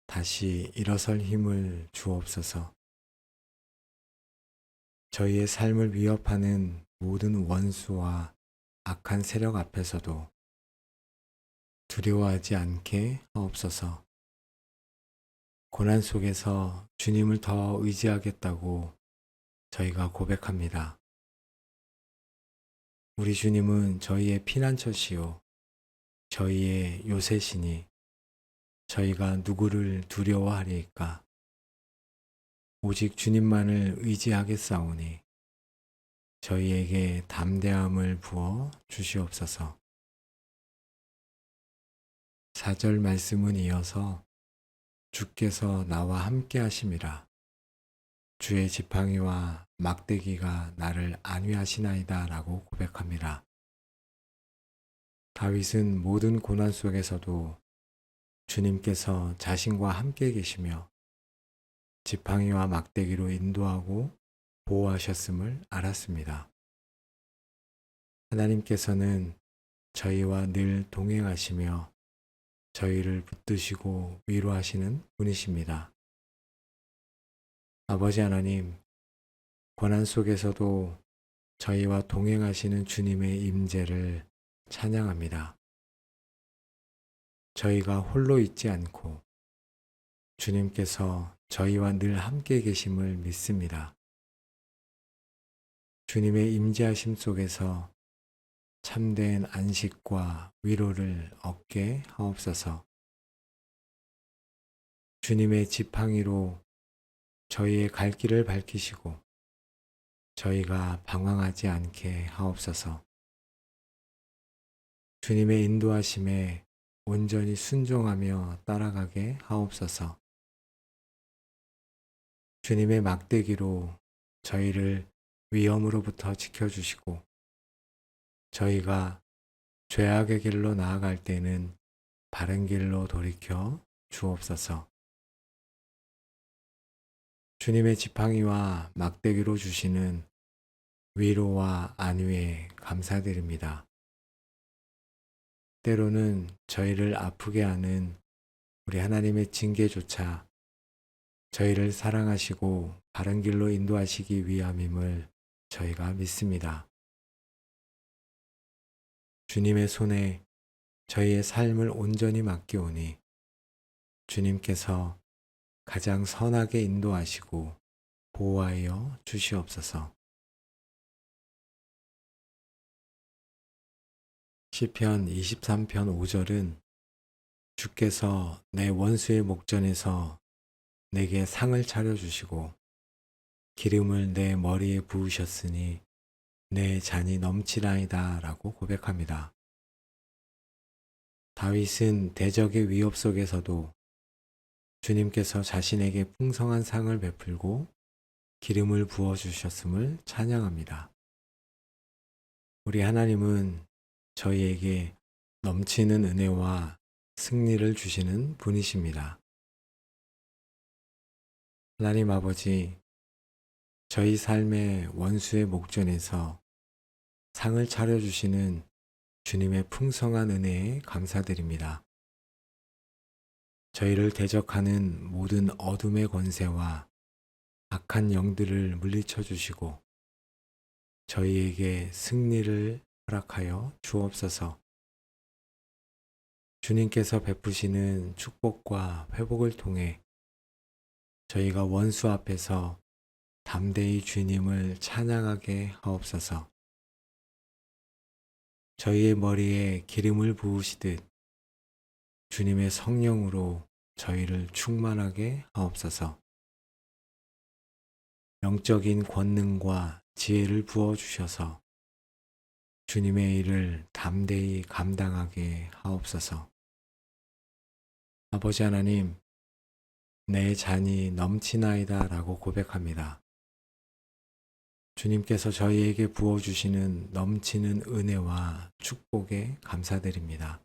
다시 일어설 힘을 주옵소서. 저희의 삶을 위협하는 모든 원수와 악한 세력 앞에서도 두려워하지 않게 하옵소서. 고난 속에서 주님을 더 의지하겠다고 저희가 고백합니다. 우리 주님은 저희의 피난처시요 저희의 요새시니 저희가 누구를 두려워하리이까? 오직 주님만을 의지하겠사오니 저희에게 담대함을 부어 주시옵소서. 4절 말씀은 이어서 주께서 나와 함께 하심이라 주의 지팡이와 막대기가 나를 안위하시나이다 라고 고백합니다. 다윗은 모든 고난 속에서도 주님께서 자신과 함께 계시며 지팡이와 막대기로 인도하고 보호하셨음을 알았습니다. 하나님께서는 저희와 늘 동행하시며 저희를 붙드시고 위로하시는 분이십니다. 아버지 하나님, 고난 속에서도 저희와 동행하시는 주님의 임재를 찬양합니다. 저희가 홀로 있지 않고 주님께서 저희와 늘 함께 계심을 믿습니다. 주님의 임재하심 속에서 참된 안식과 위로를 얻게 하옵소서. 주님의 지팡이로 저희의 갈 길을 밝히시고 저희가 방황하지 않게 하옵소서. 주님의 인도하심에 온전히 순종하며 따라가게 하옵소서. 주님의 막대기로 저희를 위험으로부터 지켜주시고 저희가 죄악의 길로 나아갈 때는 바른 길로 돌이켜 주옵소서. 주님의 지팡이와 막대기로 주시는 위로와 안위에 감사드립니다. 때로는 저희를 아프게 하는 우리 하나님의 징계조차 저희를 사랑하시고 바른 길로 인도하시기 위함임을 저희가 믿습니다. 주님의 손에 저희의 삶을 온전히 맡기오니 주님께서 가장 선하게 인도하시고 보호하여 주시옵소서. 시편 23편 5절은 주께서 내 원수의 목전에서 내게 상을 차려주시고 기름을 내 머리에 부으셨으니 내 잔이 넘치나이다 라고 고백합니다. 다윗은 대적의 위협 속에서도 주님께서 자신에게 풍성한 상을 베풀고 기름을 부어주셨음을 찬양합니다. 우리 하나님은 저희에게 넘치는 은혜와 승리를 주시는 분이십니다. 하나님 아버지, 저희 삶의 원수의 목전에서 상을 차려주시는 주님의 풍성한 은혜에 감사드립니다. 저희를 대적하는 모든 어둠의 권세와 악한 영들을 물리쳐 주시고 저희에게 승리를 허락하여 주옵소서. 주님께서 베푸시는 축복과 회복을 통해 저희가 원수 앞에서 담대히 주님을 찬양하게 하옵소서. 저희의 머리에 기름을 부으시듯 주님의 성령으로 저희를 충만하게 하옵소서. 영적인 권능과 지혜를 부어주셔서 주님의 일을 담대히 감당하게 하옵소서. 아버지 하나님, 내 잔이 넘치나이다 라고 고백합니다. 주님께서 저희에게 부어주시는 넘치는 은혜와 축복에 감사드립니다.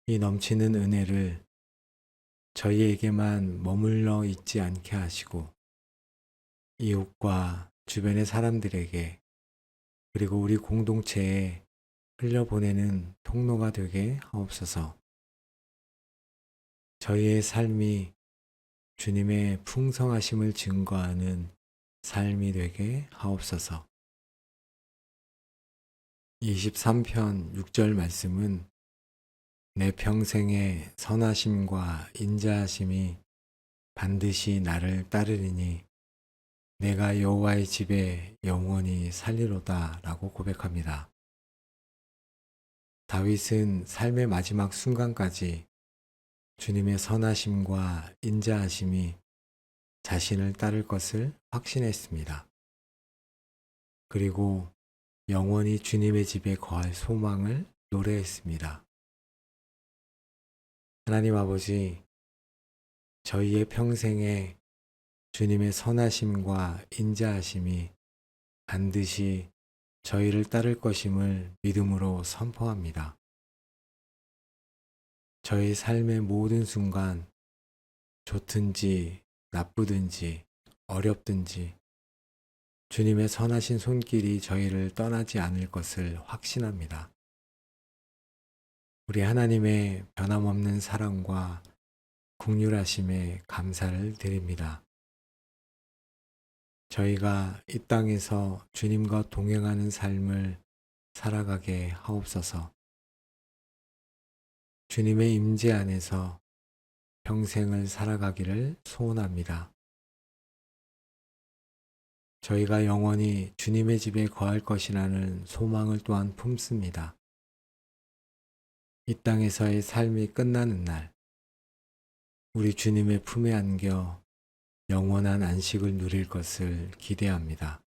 이 넘치는 은혜를 저희에게만 머물러 있지 않게 하시고 이웃과 주변의 사람들에게 그리고 우리 공동체에 흘려보내는 통로가 되게 하옵소서. 저희의 삶이 주님의 풍성하심을 증거하는 삶이 되게 하옵소서. 23편 6절 말씀은 내 평생의 선하심과 인자하심이 반드시 나를 따르리니 내가 여호와의 집에 영원히 살리로다 라고 고백합니다. 다윗은 삶의 마지막 순간까지 주님의 선하심과 인자하심이 자신을 따를 것을 확신했습니다. 그리고 영원히 주님의 집에 거할 소망을 노래했습니다. 하나님 아버지, 저희의 평생에 주님의 선하심과 인자하심이 반드시 저희를 따를 것임을 믿음으로 선포합니다. 저희 삶의 모든 순간, 좋든지 나쁘든지 어렵든지 주님의 선하신 손길이 저희를 떠나지 않을 것을 확신합니다. 우리 하나님의 변함없는 사랑과 긍휼하심에 감사를 드립니다. 저희가 이 땅에서 주님과 동행하는 삶을 살아가게 하옵소서. 주님의 임재 안에서 평생을 살아가기를 소원합니다. 저희가 영원히 주님의 집에 거할 것이라는 소망을 또한 품습니다. 이 땅에서의 삶이 끝나는 날, 우리 주님의 품에 안겨 영원한 안식을 누릴 것을 기대합니다.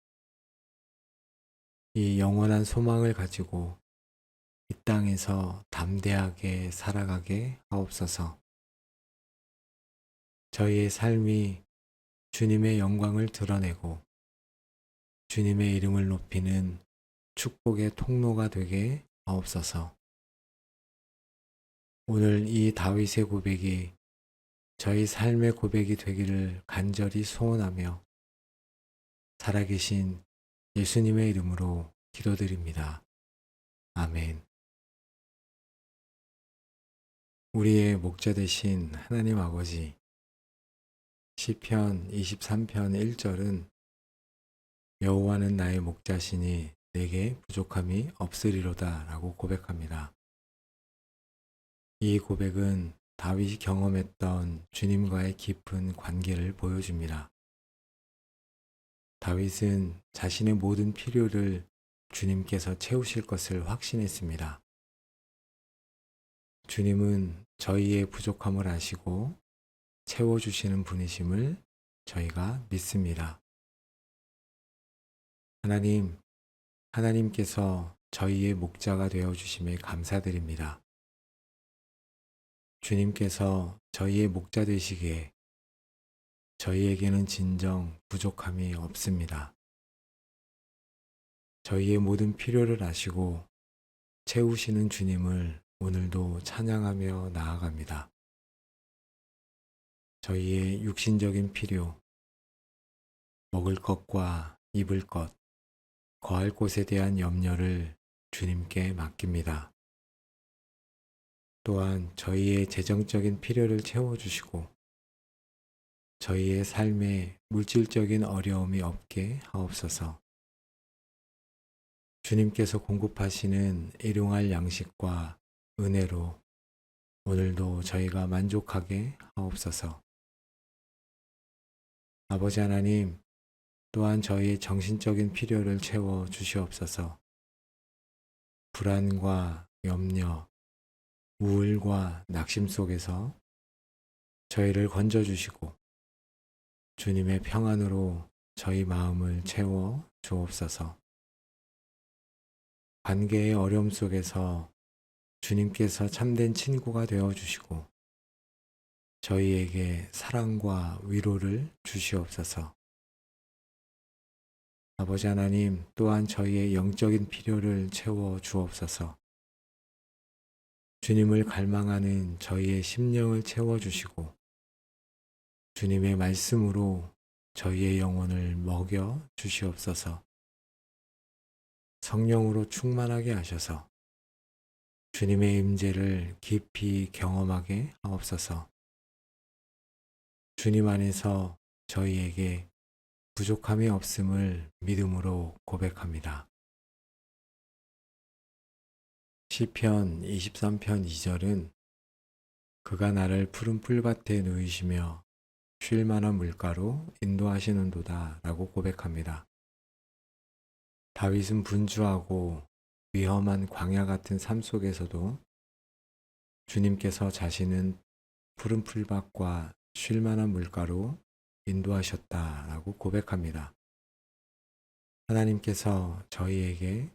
이 영원한 소망을 가지고 이 땅에서 담대하게 살아가게 하옵소서. 저희의 삶이 주님의 영광을 드러내고 주님의 이름을 높이는 축복의 통로가 되게 하옵소서. 오늘 이 다윗의 고백이 저희 삶의 고백이 되기를 간절히 소원하며 살아계신 예수님의 이름으로 기도드립니다. 아멘. 우리의 목자 되신 하나님 아버지, 시편 23편 1절은 여호와는 나의 목자시니 내게 부족함이 없으리로다 라고 고백합니다. 이 고백은 다윗이 경험했던 주님과의 깊은 관계를 보여줍니다. 다윗은 자신의 모든 필요를 주님께서 채우실 것을 확신했습니다. 주님은 저희의 부족함을 아시고 채워주시는 분이심을 저희가 믿습니다. 하나님께서 저희의 목자가 되어주심에 감사드립니다. 주님께서 저희의 목자 되시기에 저희에게는 진정 부족함이 없습니다. 저희의 모든 필요를 아시고 채우시는 주님을 오늘도 찬양하며 나아갑니다. 저희의 육신적인 필요, 먹을 것과 입을 것, 거할 곳에 대한 염려를 주님께 맡깁니다. 또한 저희의 재정적인 필요를 채워주시고 저희의 삶에 물질적인 어려움이 없게 하옵소서. 주님께서 공급하시는 일용할 양식과 은혜로 오늘도 저희가 만족하게 하옵소서. 아버지 하나님, 또한 저희의 정신적인 필요를 채워 주시옵소서. 불안과 염려, 우울과 낙심 속에서 저희를 건져주시고 주님의 평안으로 저희 마음을 채워 주옵소서. 관계의 어려움 속에서 주님께서 참된 친구가 되어주시고 저희에게 사랑과 위로를 주시옵소서. 아버지 하나님, 또한 저희의 영적인 필요를 채워 주옵소서. 주님을 갈망하는 저희의 심령을 채워주시고 주님의 말씀으로 저희의 영혼을 먹여 주시옵소서. 성령으로 충만하게 하셔서 주님의 임재를 깊이 경험하게 하옵소서. 주님 안에서 저희에게 부족함이 없음을 믿음으로 고백합니다. 시편 23편 2절은 그가 나를 푸른 풀밭에 누이시며 쉴 만한 물가로 인도하시는도다 라고 고백합니다. 다윗은 분주하고 위험한 광야 같은 삶 속에서도 주님께서 자신은 푸른 풀밭과 쉴 만한 물가로 인도하셨다 라고 고백합니다. 하나님께서 저희에게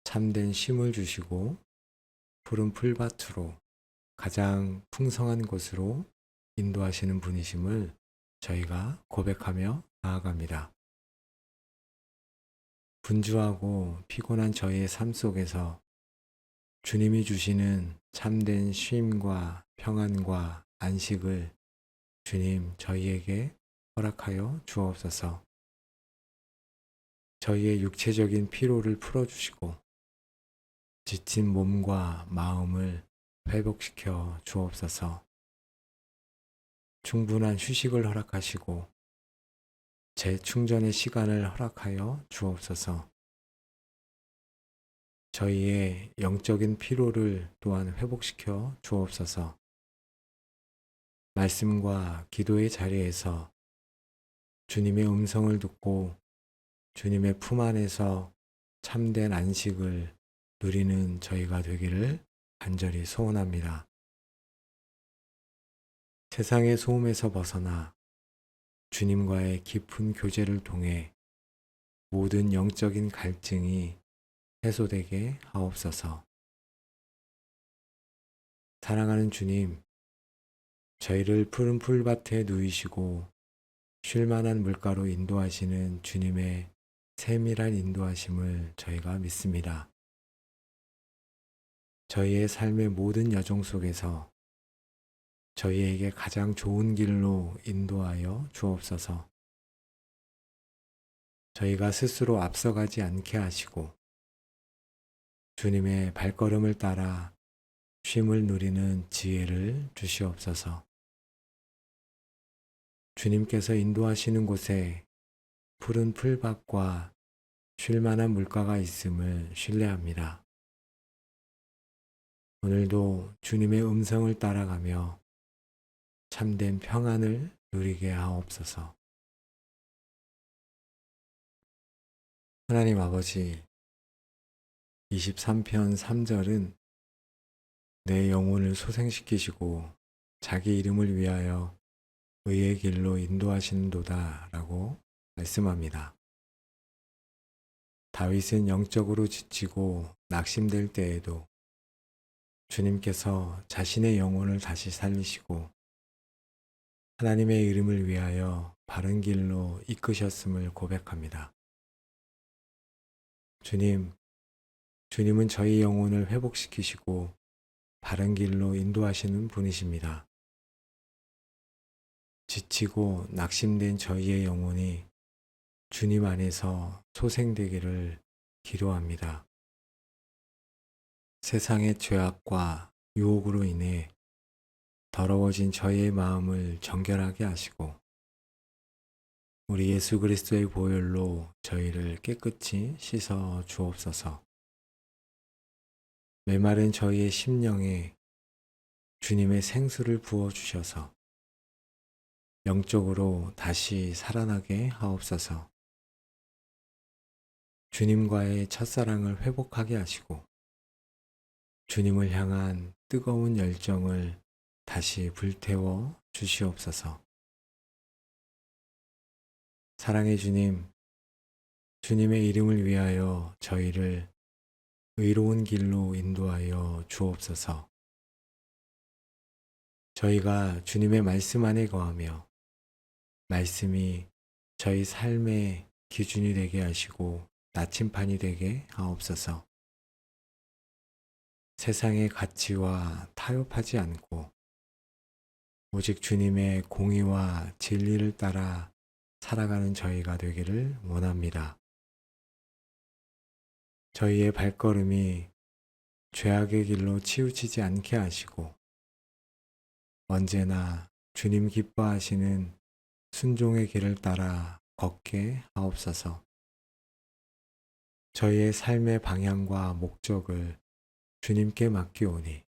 참된 쉼을 주시고 푸른 풀밭으로 가장 풍성한 곳으로 인도하시는 분이심을 저희가 고백하며 나아갑니다. 분주하고 피곤한 저희의 삶 속에서 주님이 주시는 참된 쉼과 평안과 안식을 주님 저희에게 허락하여 주옵소서. 저희의 육체적인 피로를 풀어주시고 지친 몸과 마음을 회복시켜 주옵소서. 충분한 휴식을 허락하시고 재충전의 시간을 허락하여 주옵소서. 저희의 영적인 피로를 또한 회복시켜 주옵소서. 말씀과 기도의 자리에서 주님의 음성을 듣고 주님의 품 안에서 참된 안식을 누리는 저희가 되기를 간절히 소원합니다. 세상의 소음에서 벗어나 주님과의 깊은 교제를 통해 모든 영적인 갈증이 해소되게 하옵소서. 사랑하는 주님, 저희를 푸른 풀밭에 누이시고 쉴 만한 물가로 인도하시는 주님의 세밀한 인도하심을 저희가 믿습니다. 저희의 삶의 모든 여정 속에서 저희에게 가장 좋은 길로 인도하여 주옵소서. 저희가 스스로 앞서가지 않게 하시고 주님의 발걸음을 따라 쉼을 누리는 지혜를 주시옵소서. 주님께서 인도하시는 곳에 푸른 풀밭과 쉴 만한 물가가 있음을 신뢰합니다. 오늘도 주님의 음성을 따라가며 참된 평안을 누리게 하옵소서. 하나님 아버지, 23편 3절은 내 영혼을 소생시키시고 자기 이름을 위하여 의의 길로 인도하시는도다 라고 말씀합니다. 다윗은 영적으로 지치고 낙심될 때에도 주님께서 자신의 영혼을 다시 살리시고 하나님의 이름을 위하여 바른 길로 이끄셨음을 고백합니다. 주님은 저희 영혼을 회복시키시고 바른 길로 인도하시는 분이십니다. 지치고 낙심된 저희의 영혼이 주님 안에서 소생되기를 기도합니다. 세상의 죄악과 유혹으로 인해 더러워진 저희의 마음을 정결하게 하시고 우리 예수 그리스도의 보혈로 저희를 깨끗이 씻어 주옵소서. 메마른 저희의 심령에 주님의 생수를 부어 주셔서 영적으로 다시 살아나게 하옵소서. 주님과의 첫사랑을 회복하게 하시고 주님을 향한 뜨거운 열정을 다시 불태워 주시옵소서. 사랑의 주님, 주님의 이름을 위하여 저희를 의로운 길로 인도하여 주옵소서. 저희가 주님의 말씀 안에 거하며 말씀이 저희 삶의 기준이 되게 하시고 나침판이 되게 하옵소서. 세상의 가치와 타협하지 않고 오직 주님의 공의와 진리를 따라 살아가는 저희가 되기를 원합니다. 저희의 발걸음이 죄악의 길로 치우치지 않게 하시고 언제나 주님 기뻐하시는 순종의 길을 따라 걷게 하옵소서. 저희의 삶의 방향과 목적을 주님께 맡기오니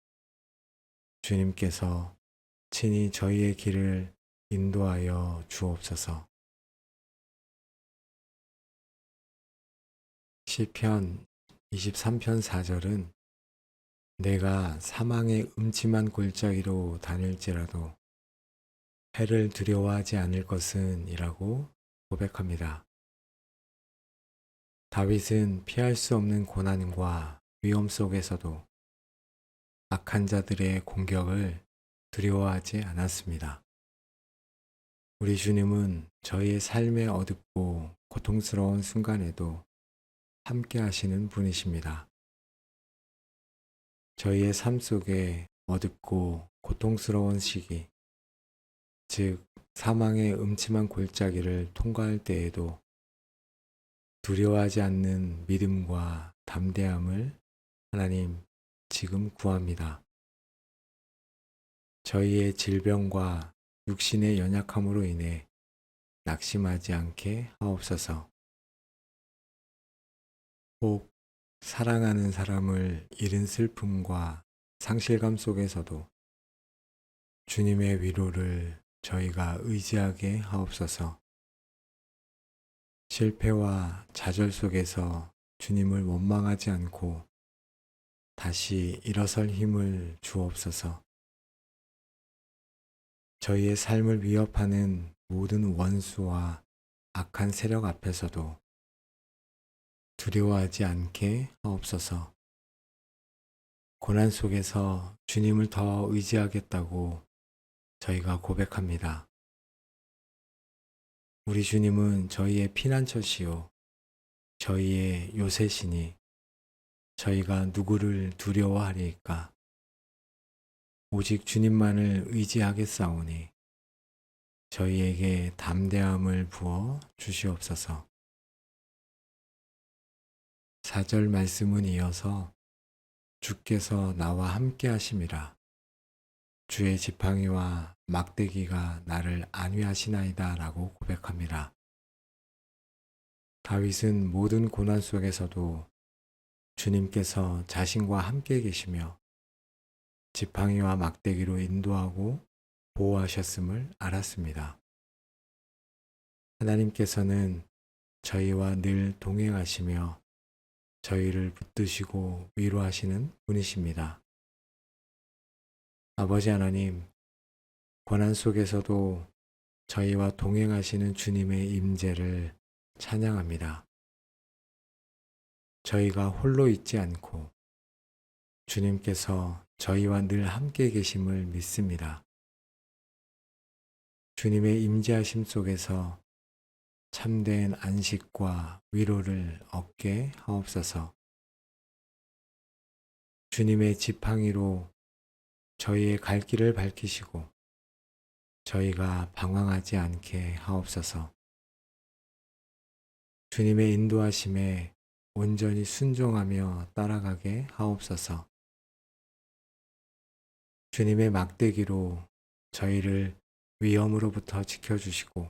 주님께서 친히 저희의 길을 인도하여 주옵소서. 시편 23편 4절은 내가 사망의 음침한 골짜기로 다닐지라도 해를 두려워하지 않을 것은 이라고 고백합니다. 다윗은 피할 수 없는 고난과 위험 속에서도 악한 자들의 공격을 두려워하지 않았습니다. 우리 주님은 저희의 삶의 어둡고 고통스러운 순간에도 함께 하시는 분이십니다. 저희의 삶 속에 어둡고 고통스러운 시기, 즉 사망의 음침한 골짜기를 통과할 때에도 두려워하지 않는 믿음과 담대함을 하나님 지금 구합니다. 저희의 질병과 육신의 연약함으로 인해 낙심하지 않게 하옵소서. 혹 사랑하는 사람을 잃은 슬픔과 상실감 속에서도 주님의 위로를 저희가 의지하게 하옵소서. 실패와 좌절 속에서 주님을 원망하지 않고 다시 일어설 힘을 주옵소서. 저희의 삶을 위협하는 모든 원수와 악한 세력 앞에서도 두려워하지 않게 하옵소서. 고난 속에서 주님을 더 의지하겠다고 저희가 고백합니다. 우리 주님은 저희의 피난처시요 저희의 요새시니 저희가 누구를 두려워하리이까. 오직 주님만을 의지하겠사오니 저희에게 담대함을 부어 주시옵소서. 4절 말씀은 이어서 주께서 나와 함께 하심이라. 주의 지팡이와 막대기가 나를 안위하시나이다 라고 고백합니다. 다윗은 모든 고난 속에서도 주님께서 자신과 함께 계시며 지팡이와 막대기로 인도하고 보호하셨음을 알았습니다. 하나님께서는 저희와 늘 동행하시며 저희를 붙드시고 위로하시는 분이십니다. 아버지 하나님, 고난 속에서도 저희와 동행하시는 주님의 임재를 찬양합니다. 저희가 홀로 있지 않고 주님께서 저희와 늘 함께 계심을 믿습니다. 주님의 임재하심 속에서 참된 안식과 위로를 얻게 하옵소서. 주님의 지팡이로 저희의 갈 길을 밝히시고 저희가 방황하지 않게 하옵소서. 주님의 인도하심에 온전히 순종하며 따라가게 하옵소서. 주님의 막대기로 저희를 위험으로부터 지켜주시고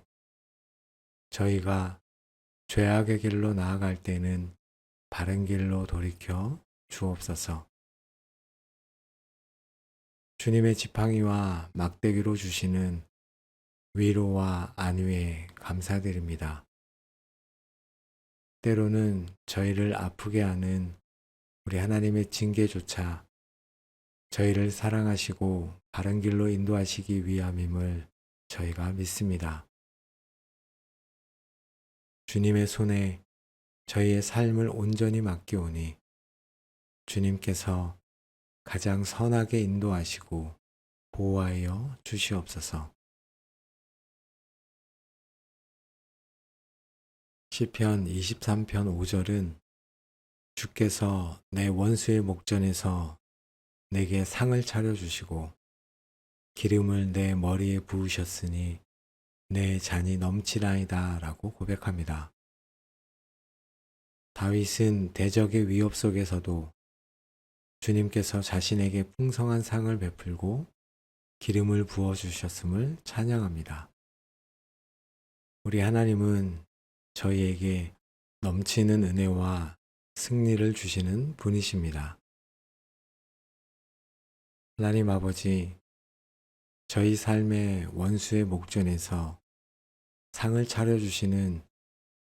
저희가 죄악의 길로 나아갈 때는 바른 길로 돌이켜 주옵소서. 주님의 지팡이와 막대기로 주시는 위로와 안위에 감사드립니다. 때로는 저희를 아프게 하는 우리 하나님의 징계조차 저희를 사랑하시고 바른 길로 인도하시기 위함임을 저희가 믿습니다. 주님의 손에 저희의 삶을 온전히 맡기오니 주님께서 가장 선하게 인도하시고 보호하여 주시옵소서. 시편 23편 5절은 주께서 내 원수의 목전에서 내게 상을 차려주시고 기름을 내 머리에 부으셨으니 내 잔이 넘치나이다 라고 고백합니다. 다윗은 대적의 위협 속에서도 주님께서 자신에게 풍성한 상을 베풀고 기름을 부어주셨음을 찬양합니다. 우리 하나님은 저희에게 넘치는 은혜와 승리를 주시는 분이십니다. 하나님 아버지, 저희 삶의 원수의 목전에서 상을 차려주시는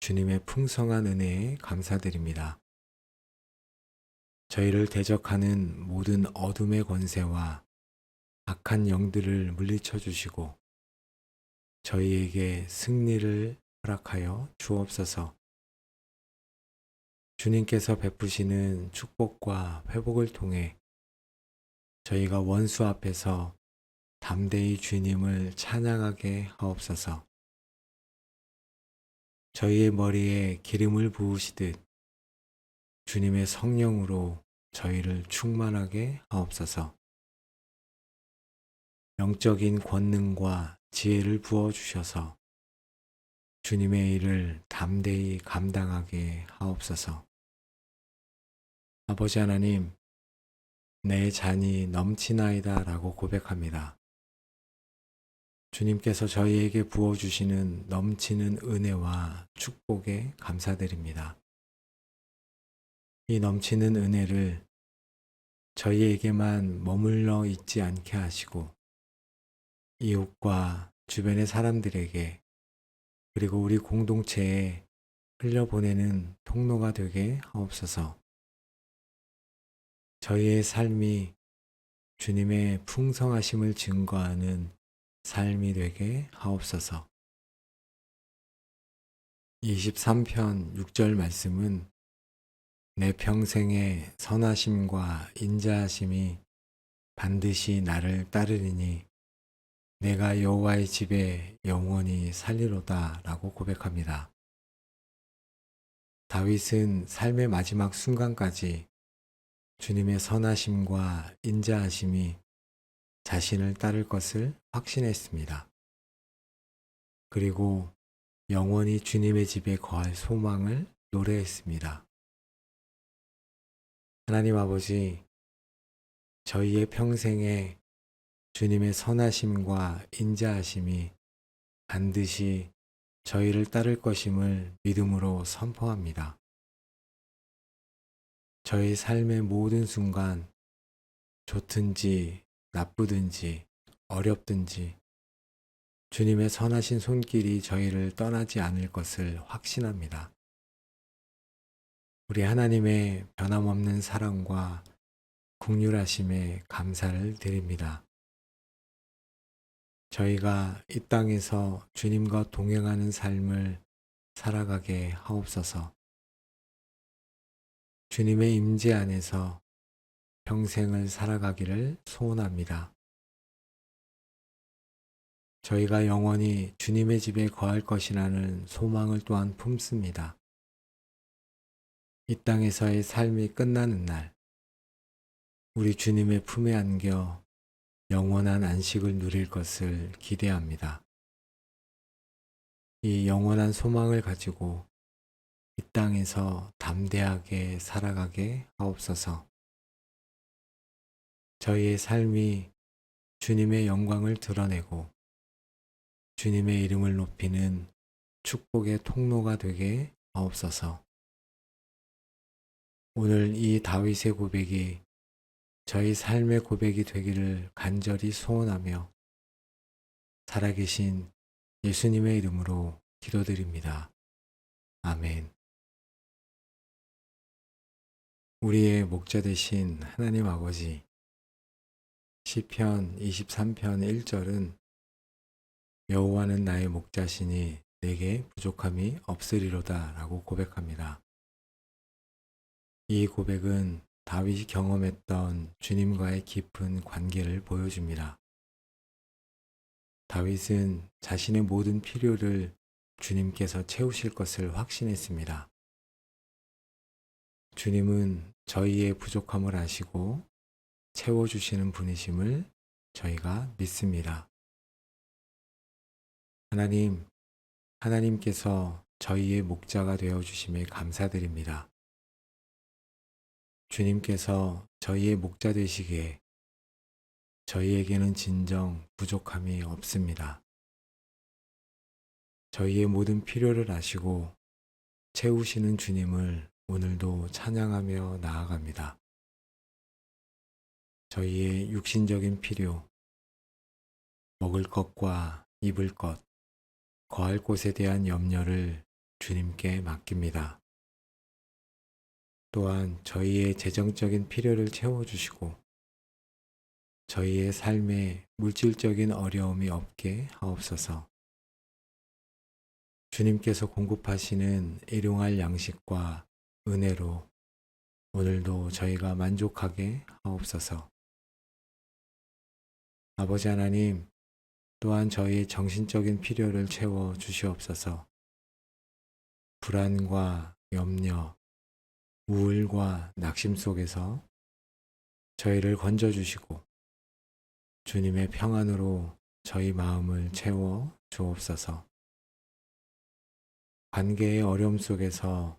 주님의 풍성한 은혜에 감사드립니다. 저희를 대적하는 모든 어둠의 권세와 악한 영들을 물리쳐 주시고 저희에게 승리를 허락하여 주옵소서. 주님께서 베푸시는 축복과 회복을 통해 저희가 원수 앞에서 담대히 주님을 찬양하게 하옵소서. 저희의 머리에 기름을 부으시듯 주님의 성령으로 저희를 충만하게 하옵소서. 영적인 권능과 지혜를 부어주셔서 주님의 일을 담대히 감당하게 하옵소서. 아버지 하나님, 내 잔이 넘치나이다 라고 고백합니다. 주님께서 저희에게 부어주시는 넘치는 은혜와 축복에 감사드립니다. 이 넘치는 은혜를 저희에게만 머물러 있지 않게 하시고 이웃과 주변의 사람들에게 그리고 우리 공동체에 흘려보내는 통로가 되게 하옵소서. 저희의 삶이 주님의 풍성하심을 증거하는 삶이 되게 하옵소서. 23편 6절 말씀은 내 평생의 선하심과 인자하심이 반드시 나를 따르리니 내가 여호와의 집에 영원히 살리로다 라고 고백합니다. 다윗은 삶의 마지막 순간까지 주님의 선하심과 인자하심이 자신을 따를 것을 확신했습니다. 그리고 영원히 주님의 집에 거할 소망을 노래했습니다. 하나님 아버지, 저희의 평생에 주님의 선하심과 인자하심이 반드시 저희를 따를 것임을 믿음으로 선포합니다. 저희 삶의 모든 순간, 좋든지 나쁘든지 어렵든지 주님의 선하신 손길이 저희를 떠나지 않을 것을 확신합니다. 우리 하나님의 변함없는 사랑과 긍휼하심에 감사를 드립니다. 저희가 이 땅에서 주님과 동행하는 삶을 살아가게 하옵소서. 주님의 임재 안에서 평생을 살아가기를 소원합니다. 저희가 영원히 주님의 집에 거할 것이라는 소망을 또한 품습니다. 이 땅에서의 삶이 끝나는 날, 우리 주님의 품에 안겨 영원한 안식을 누릴 것을 기대합니다. 이 영원한 소망을 가지고 이 땅에서 담대하게 살아가게 하옵소서. 저희의 삶이 주님의 영광을 드러내고 주님의 이름을 높이는 축복의 통로가 되게 하옵소서. 오늘 이 다윗의 고백이 저희 삶의 고백이 되기를 간절히 소원하며 살아계신 예수님의 이름으로 기도드립니다. 아멘. 우리의 목자 되신 하나님 아버지, 시편 23편 1절은 여호와는 나의 목자시니 내게 부족함이 없으리로다 라고 고백합니다. 이 고백은 다윗이 경험했던 주님과의 깊은 관계를 보여줍니다. 다윗은 자신의 모든 필요를 주님께서 채우실 것을 확신했습니다. 주님은 저희의 부족함을 아시고 채워주시는 분이심을 저희가 믿습니다. 하나님께서 저희의 목자가 되어주심에 감사드립니다. 주님께서 저희의 목자 되시기에 저희에게는 진정 부족함이 없습니다. 저희의 모든 필요를 아시고 채우시는 주님을 오늘도 찬양하며 나아갑니다. 저희의 육신적인 필요, 먹을 것과 입을 것, 거할 곳에 대한 염려를 주님께 맡깁니다. 또한 저희의 재정적인 필요를 채워주시고 저희의 삶에 물질적인 어려움이 없게 하옵소서. 주님께서 공급하시는 일용할 양식과 은혜로 오늘도 저희가 만족하게 하옵소서. 아버지 하나님, 또한 저희의 정신적인 필요를 채워 주시옵소서. 불안과 염려, 우울과 낙심 속에서 저희를 건져주시고 주님의 평안으로 저희 마음을 채워 주옵소서. 관계의 어려움 속에서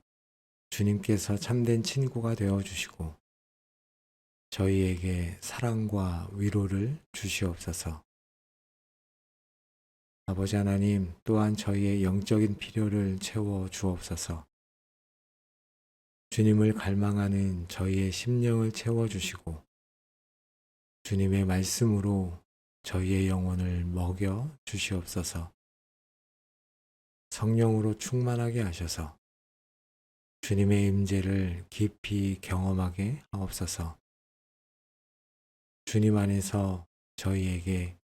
주님께서 참된 친구가 되어 주시고 저희에게 사랑과 위로를 주시옵소서. 아버지 하나님, 또한 저희의 영적인 필요를 채워 주옵소서. 주님을 갈망하는 저희의 심령을 채워 주시고 주님의 말씀으로 저희의 영혼을 먹여 주시옵소서. 성령으로 충만하게 하셔서 주님의 임재를 깊이 경험하게 하옵소서. 주님 안에서 저희에게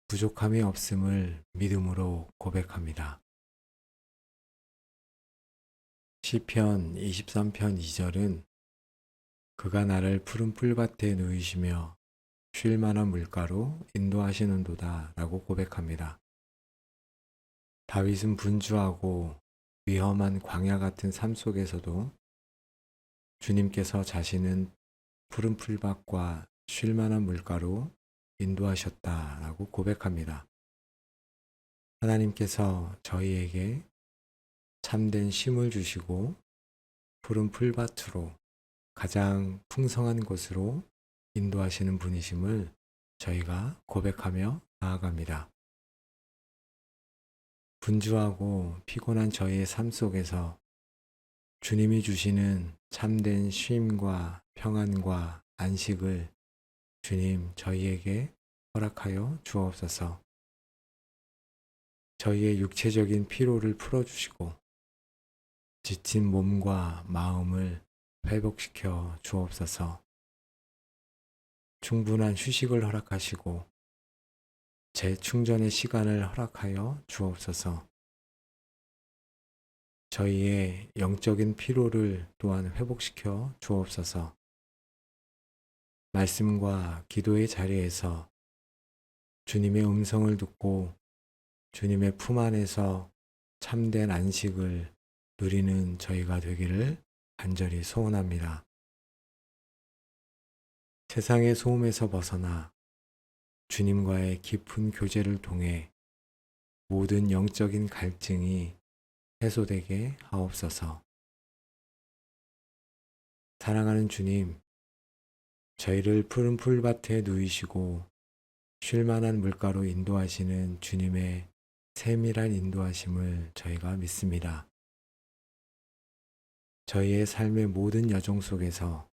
부족함이 없음을 믿음으로 고백합니다. 시편 23편 2절은 그가 나를 푸른 풀밭에 누이시며 쉴 만한 물가로 인도하시는도다 라고 고백합니다. 다윗은 분주하고 위험한 광야 같은 삶 속에서도 주님께서 자신은 푸른 풀밭과 쉴 만한 물가로 인도하셨다라고 고백합니다. 하나님께서 저희에게 참된 쉼을 주시고 푸른 풀밭으로 가장 풍성한 곳으로 인도하시는 분이심을 저희가 고백하며 나아갑니다. 분주하고 피곤한 저희의 삶 속에서 주님이 주시는 참된 쉼과 평안과 안식을 주님 저희에게 허락하여 주옵소서. 저희의 육체적인 피로를 풀어주시고 지친 몸과 마음을 회복시켜 주옵소서. 충분한 휴식을 허락하시고 재충전의 시간을 허락하여 주옵소서. 저희의 영적인 피로를 또한 회복시켜 주옵소서. 말씀과 기도의 자리에서 주님의 음성을 듣고 주님의 품 안에서 참된 안식을 누리는 저희가 되기를 간절히 소원합니다. 세상의 소음에서 벗어나 주님과의 깊은 교제를 통해 모든 영적인 갈증이 해소되게 하옵소서. 사랑하는 주님, 저희를 푸른 풀밭에 누이시고 쉴 만한 물가로 인도하시는 주님의 세밀한 인도하심을 저희가 믿습니다. 저희의 삶의 모든 여정 속에서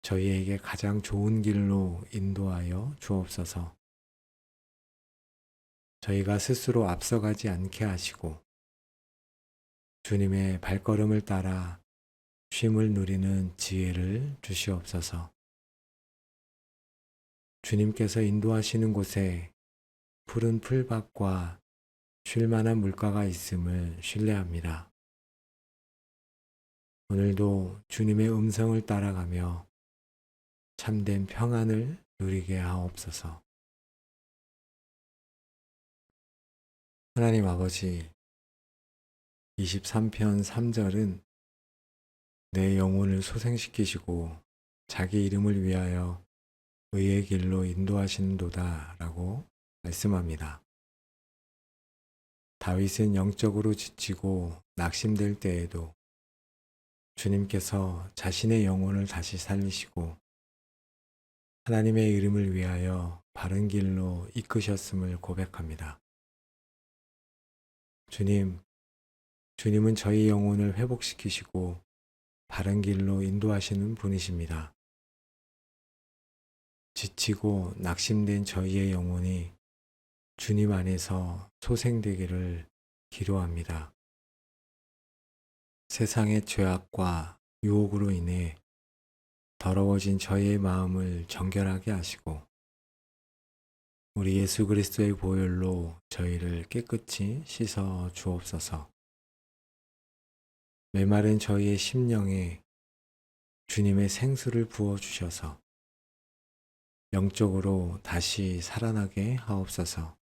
저희에게 가장 좋은 길로 인도하여 주옵소서. 저희가 스스로 앞서가지 않게 하시고 주님의 발걸음을 따라 쉼을 누리는 지혜를 주시옵소서. 주님께서 인도하시는 곳에 푸른 풀밭과 쉴 만한 물가가 있음을 신뢰합니다. 오늘도 주님의 음성을 따라가며 참된 평안을 누리게 하옵소서. 하나님 아버지, 23편 3절은 내 영혼을 소생시키시고 자기 이름을 위하여 의의 길로 인도하시는도다 라고 말씀합니다. 다윗은 영적으로 지치고 낙심될 때에도 주님께서 자신의 영혼을 다시 살리시고 하나님의 이름을 위하여 바른 길로 이끄셨음을 고백합니다. 주님은 저희 영혼을 회복시키시고 바른 길로 인도하시는 분이십니다. 지치고 낙심된 저희의 영혼이 주님 안에서 소생되기를 기도합니다. 세상의 죄악과 유혹으로 인해 더러워진 저희의 마음을 정결하게 하시고 우리 예수 그리스도의 보혈로 저희를 깨끗이 씻어 주옵소서. 메마른 저희의 심령에 주님의 생수를 부어 주셔서 영적으로 다시 살아나게 하옵소서.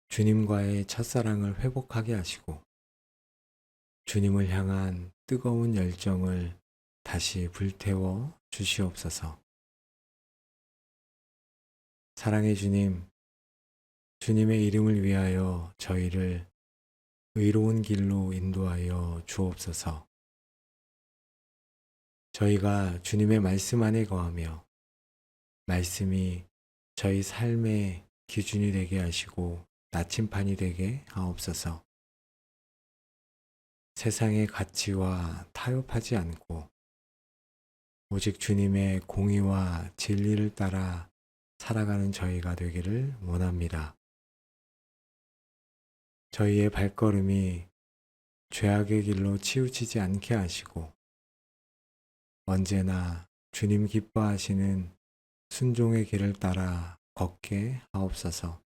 주님과의 첫사랑을 회복하게 하시고 주님을 향한 뜨거운 열정을 다시 불태워 주시옵소서. 사랑의 주님, 주님의 이름을 위하여 저희를 의로운 길로 인도하여 주옵소서. 저희가 주님의 말씀 안에 거하며 말씀이 저희 삶의 기준이 되게 하시고 나침판이 되게 하옵소서. 세상의 가치와 타협하지 않고 오직 주님의 공의와 진리를 따라 살아가는 저희가 되기를 원합니다. 저희의 발걸음이 죄악의 길로 치우치지 않게 하시고 언제나 주님 기뻐하시는 순종의 길을 따라 걷게 하옵소서.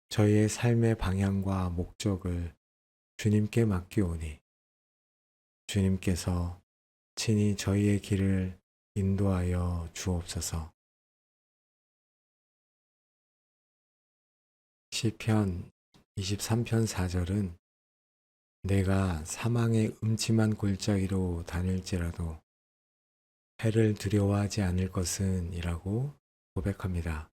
저희의 삶의 방향과 목적을 주님께 맡기오니 주님께서 친히 저희의 길을 인도하여 주옵소서. 시편 23편 4절은 내가 사망의 음침한 골짜기로 다닐지라도 해를 두려워하지 않을 것은 이라고 고백합니다.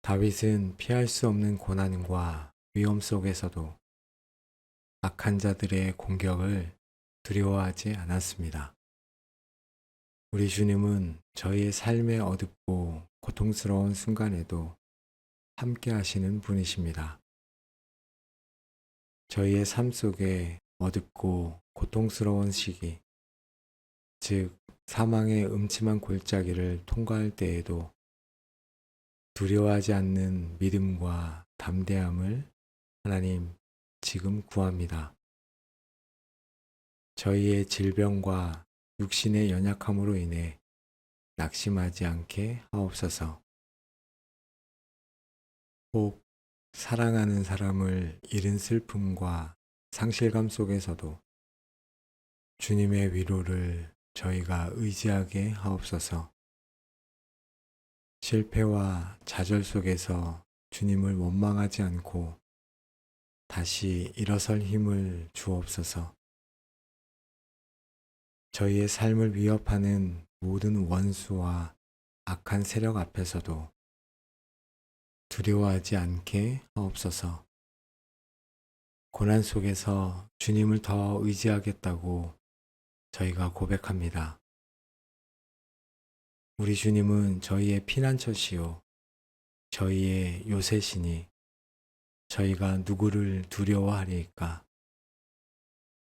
다윗은 피할 수 없는 고난과 위험 속에서도 악한 자들의 공격을 두려워하지 않았습니다. 우리 주님은 저희의 삶의 어둡고 고통스러운 순간에도 함께 하시는 분이십니다. 저희의 삶 속에 어둡고 고통스러운 시기, 즉 사망의 음침한 골짜기를 통과할 때에도 두려워하지 않는 믿음과 담대함을 하나님 지금 구합니다. 저희의 질병과 육신의 연약함으로 인해 낙심하지 않게 하옵소서. 혹 사랑하는 사람을 잃은 슬픔과 상실감 속에서도 주님의 위로를 저희가 의지하게 하옵소서. 실패와 좌절 속에서 주님을 원망하지 않고 다시 일어설 힘을 주옵소서. 저희의 삶을 위협하는 모든 원수와 악한 세력 앞에서도 두려워하지 않게 하옵소서. 고난 속에서 주님을 더 의지하겠다고 저희가 고백합니다. 우리 주님은 저희의 피난처시요 저희의 요새시니 저희가 누구를 두려워하리이까.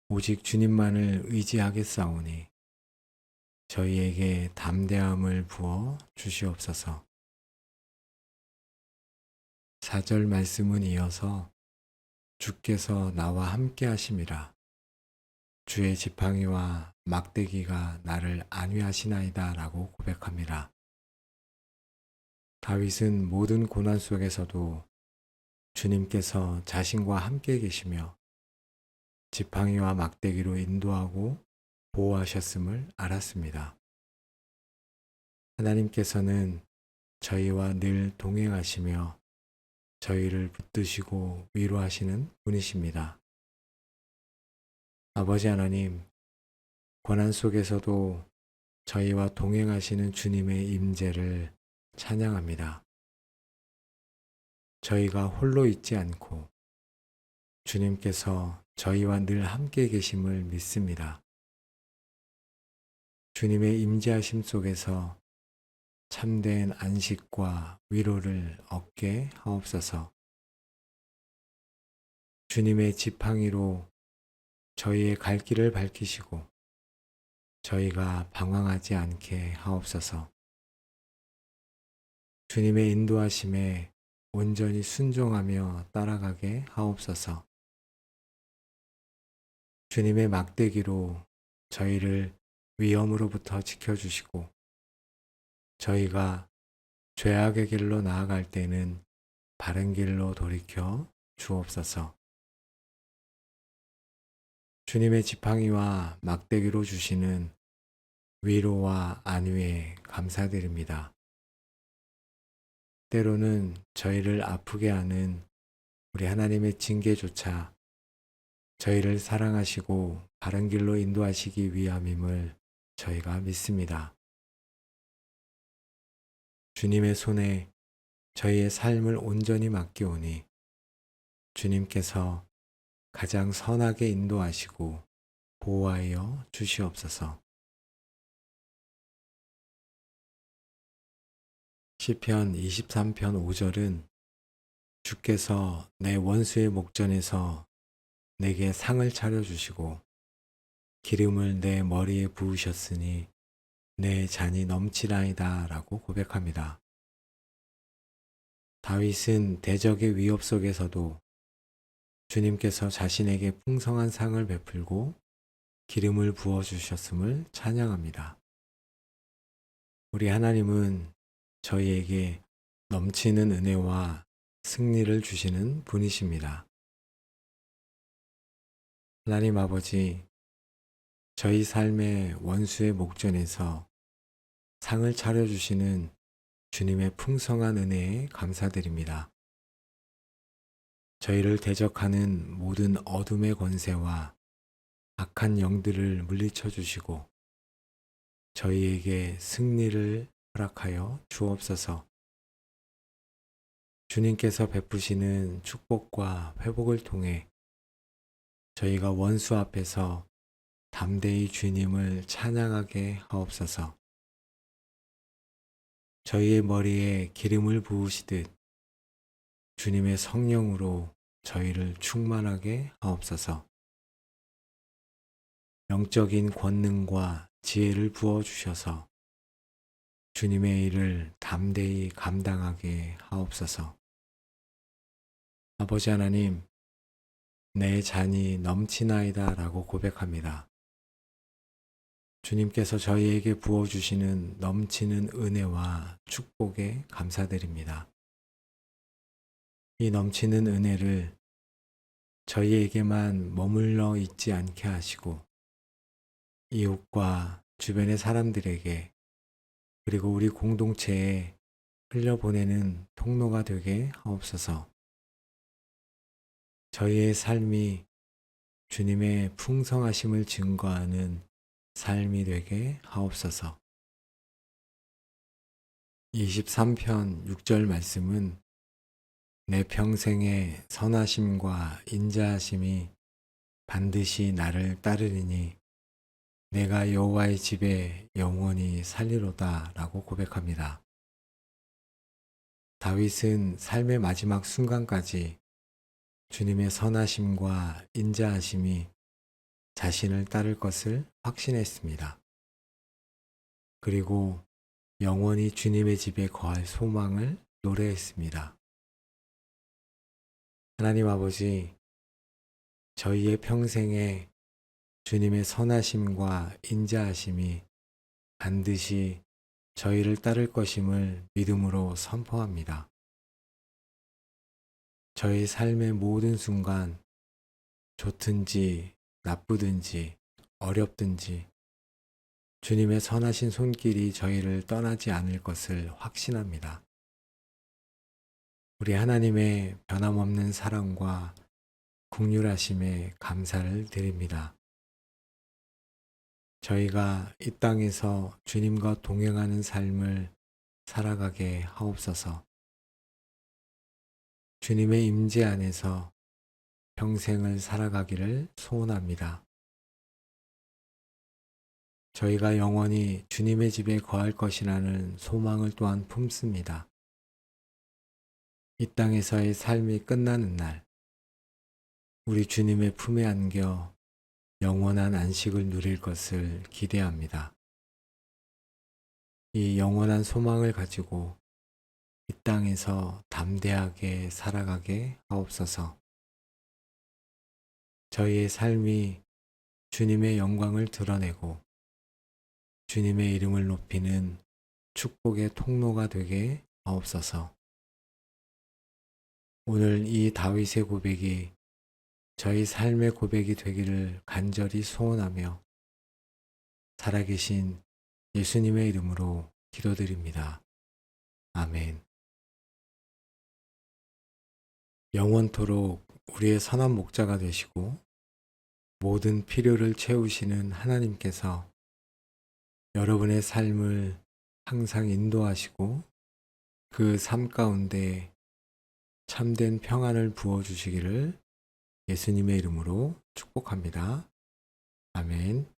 오직 주님만을 의지하겠사오니 저희에게 담대함을 부어 주시옵소서. 4절 말씀은 이어서 주께서 나와 함께 하심이라. 주의 지팡이와 막대기가 나를 안위하시나이다 라고 고백합니다. 다윗은 모든 고난 속에서도 주님께서 자신과 함께 계시며 지팡이와 막대기로 인도하고 보호하셨음을 알았습니다. 하나님께서는 저희와 늘 동행하시며 저희를 붙드시고 위로하시는 분이십니다. 아버지 하나님, 고난 속에서도 저희와 동행하시는 주님의 임재를 찬양합니다. 저희가 홀로 있지 않고 주님께서 저희와 늘 함께 계심을 믿습니다. 주님의 임재하심 속에서 참된 안식과 위로를 얻게 하옵소서. 주님의 지팡이로 저희의 갈 길을 밝히시고 저희가 방황하지 않게 하옵소서. 주님의 인도하심에 온전히 순종하며 따라가게 하옵소서. 주님의 막대기로 저희를 위험으로부터 지켜주시고 저희가 죄악의 길로 나아갈 때는 바른 길로 돌이켜 주옵소서. 주님의 지팡이와 막대기로 주시는 위로와 안위에 감사드립니다. 때로는 저희를 아프게 하는 우리 하나님의 징계조차 저희를 사랑하시고 바른 길로 인도하시기 위함임을 저희가 믿습니다. 주님의 손에 저희의 삶을 온전히 맡기오니 주님께서 가장 선하게 인도하시고 보호하여 주시옵소서. 시편 23편 5절은 주께서 내 원수의 목전에서 내게 상을 차려주시고 기름을 내 머리에 부으셨으니 내 잔이 넘치나이다 라고 고백합니다. 다윗은 대적의 위협 속에서도 주님께서 자신에게 풍성한 상을 베풀고 기름을 부어주셨음을 찬양합니다. 우리 하나님은 저희에게 넘치는 은혜와 승리를 주시는 분이십니다. 하나님 아버지, 저희 삶의 원수의 목전에서 상을 차려주시는 주님의 풍성한 은혜에 감사드립니다. 저희를 대적하는 모든 어둠의 권세와 악한 영들을 물리쳐 주시고 저희에게 승리를 허락하여 주옵소서. 주님께서 베푸시는 축복과 회복을 통해 저희가 원수 앞에서 담대히 주님을 찬양하게 하옵소서. 저희의 머리에 기름을 부으시듯 주님의 성령으로 저희를 충만하게 하옵소서. 영적인 권능과 지혜를 부어주셔서 주님의 일을 담대히 감당하게 하옵소서. 아버지 하나님, 내 잔이 넘치나이다 라고 고백합니다. 주님께서 저희에게 부어주시는 넘치는 은혜와 축복에 감사드립니다. 이 넘치는 은혜를 저희에게만 머물러 있지 않게 하시고 이웃과 주변의 사람들에게 그리고 우리 공동체에 흘려보내는 통로가 되게 하옵소서. 저희의 삶이 주님의 풍성하심을 증거하는 삶이 되게 하옵소서. 23편 6절 말씀은 내 평생의 선하심과 인자하심이 반드시 나를 따르리니 내가 여호와의 집에 영원히 살리로다 라고 고백합니다. 다윗은 삶의 마지막 순간까지 주님의 선하심과 인자하심이 자신을 따를 것을 확신했습니다. 그리고 영원히 주님의 집에 거할 소망을 노래했습니다. 하나님 아버지, 저희의 평생에 주님의 선하심과 인자하심이 반드시 저희를 따를 것임을 믿음으로 선포합니다. 저희 삶의 모든 순간, 좋든지 나쁘든지 어렵든지 주님의 선하신 손길이 저희를 떠나지 않을 것을 확신합니다. 우리 하나님의 변함없는 사랑과 긍휼하심에 감사를 드립니다. 저희가 이 땅에서 주님과 동행하는 삶을 살아가게 하옵소서. 주님의 임재 안에서 평생을 살아가기를 소원합니다. 저희가 영원히 주님의 집에 거할 것이라는 소망을 또한 품습니다. 이 땅에서의 삶이 끝나는 날, 우리 주님의 품에 안겨 영원한 안식을 누릴 것을 기대합니다. 이 영원한 소망을 가지고 이 땅에서 담대하게 살아가게 하옵소서. 저희의 삶이 주님의 영광을 드러내고 주님의 이름을 높이는 축복의 통로가 되게 하옵소서. 오늘 이 다윗의 고백이 저희 삶의 고백이 되기를 간절히 소원하며 살아계신 예수님의 이름으로 기도드립니다. 아멘. 영원토록 우리의 선한 목자가 되시고 모든 필요를 채우시는 하나님께서 여러분의 삶을 항상 인도하시고 그 삶 가운데 참된 평안을 부어주시기를 예수님의 이름으로 축복합니다. 아멘.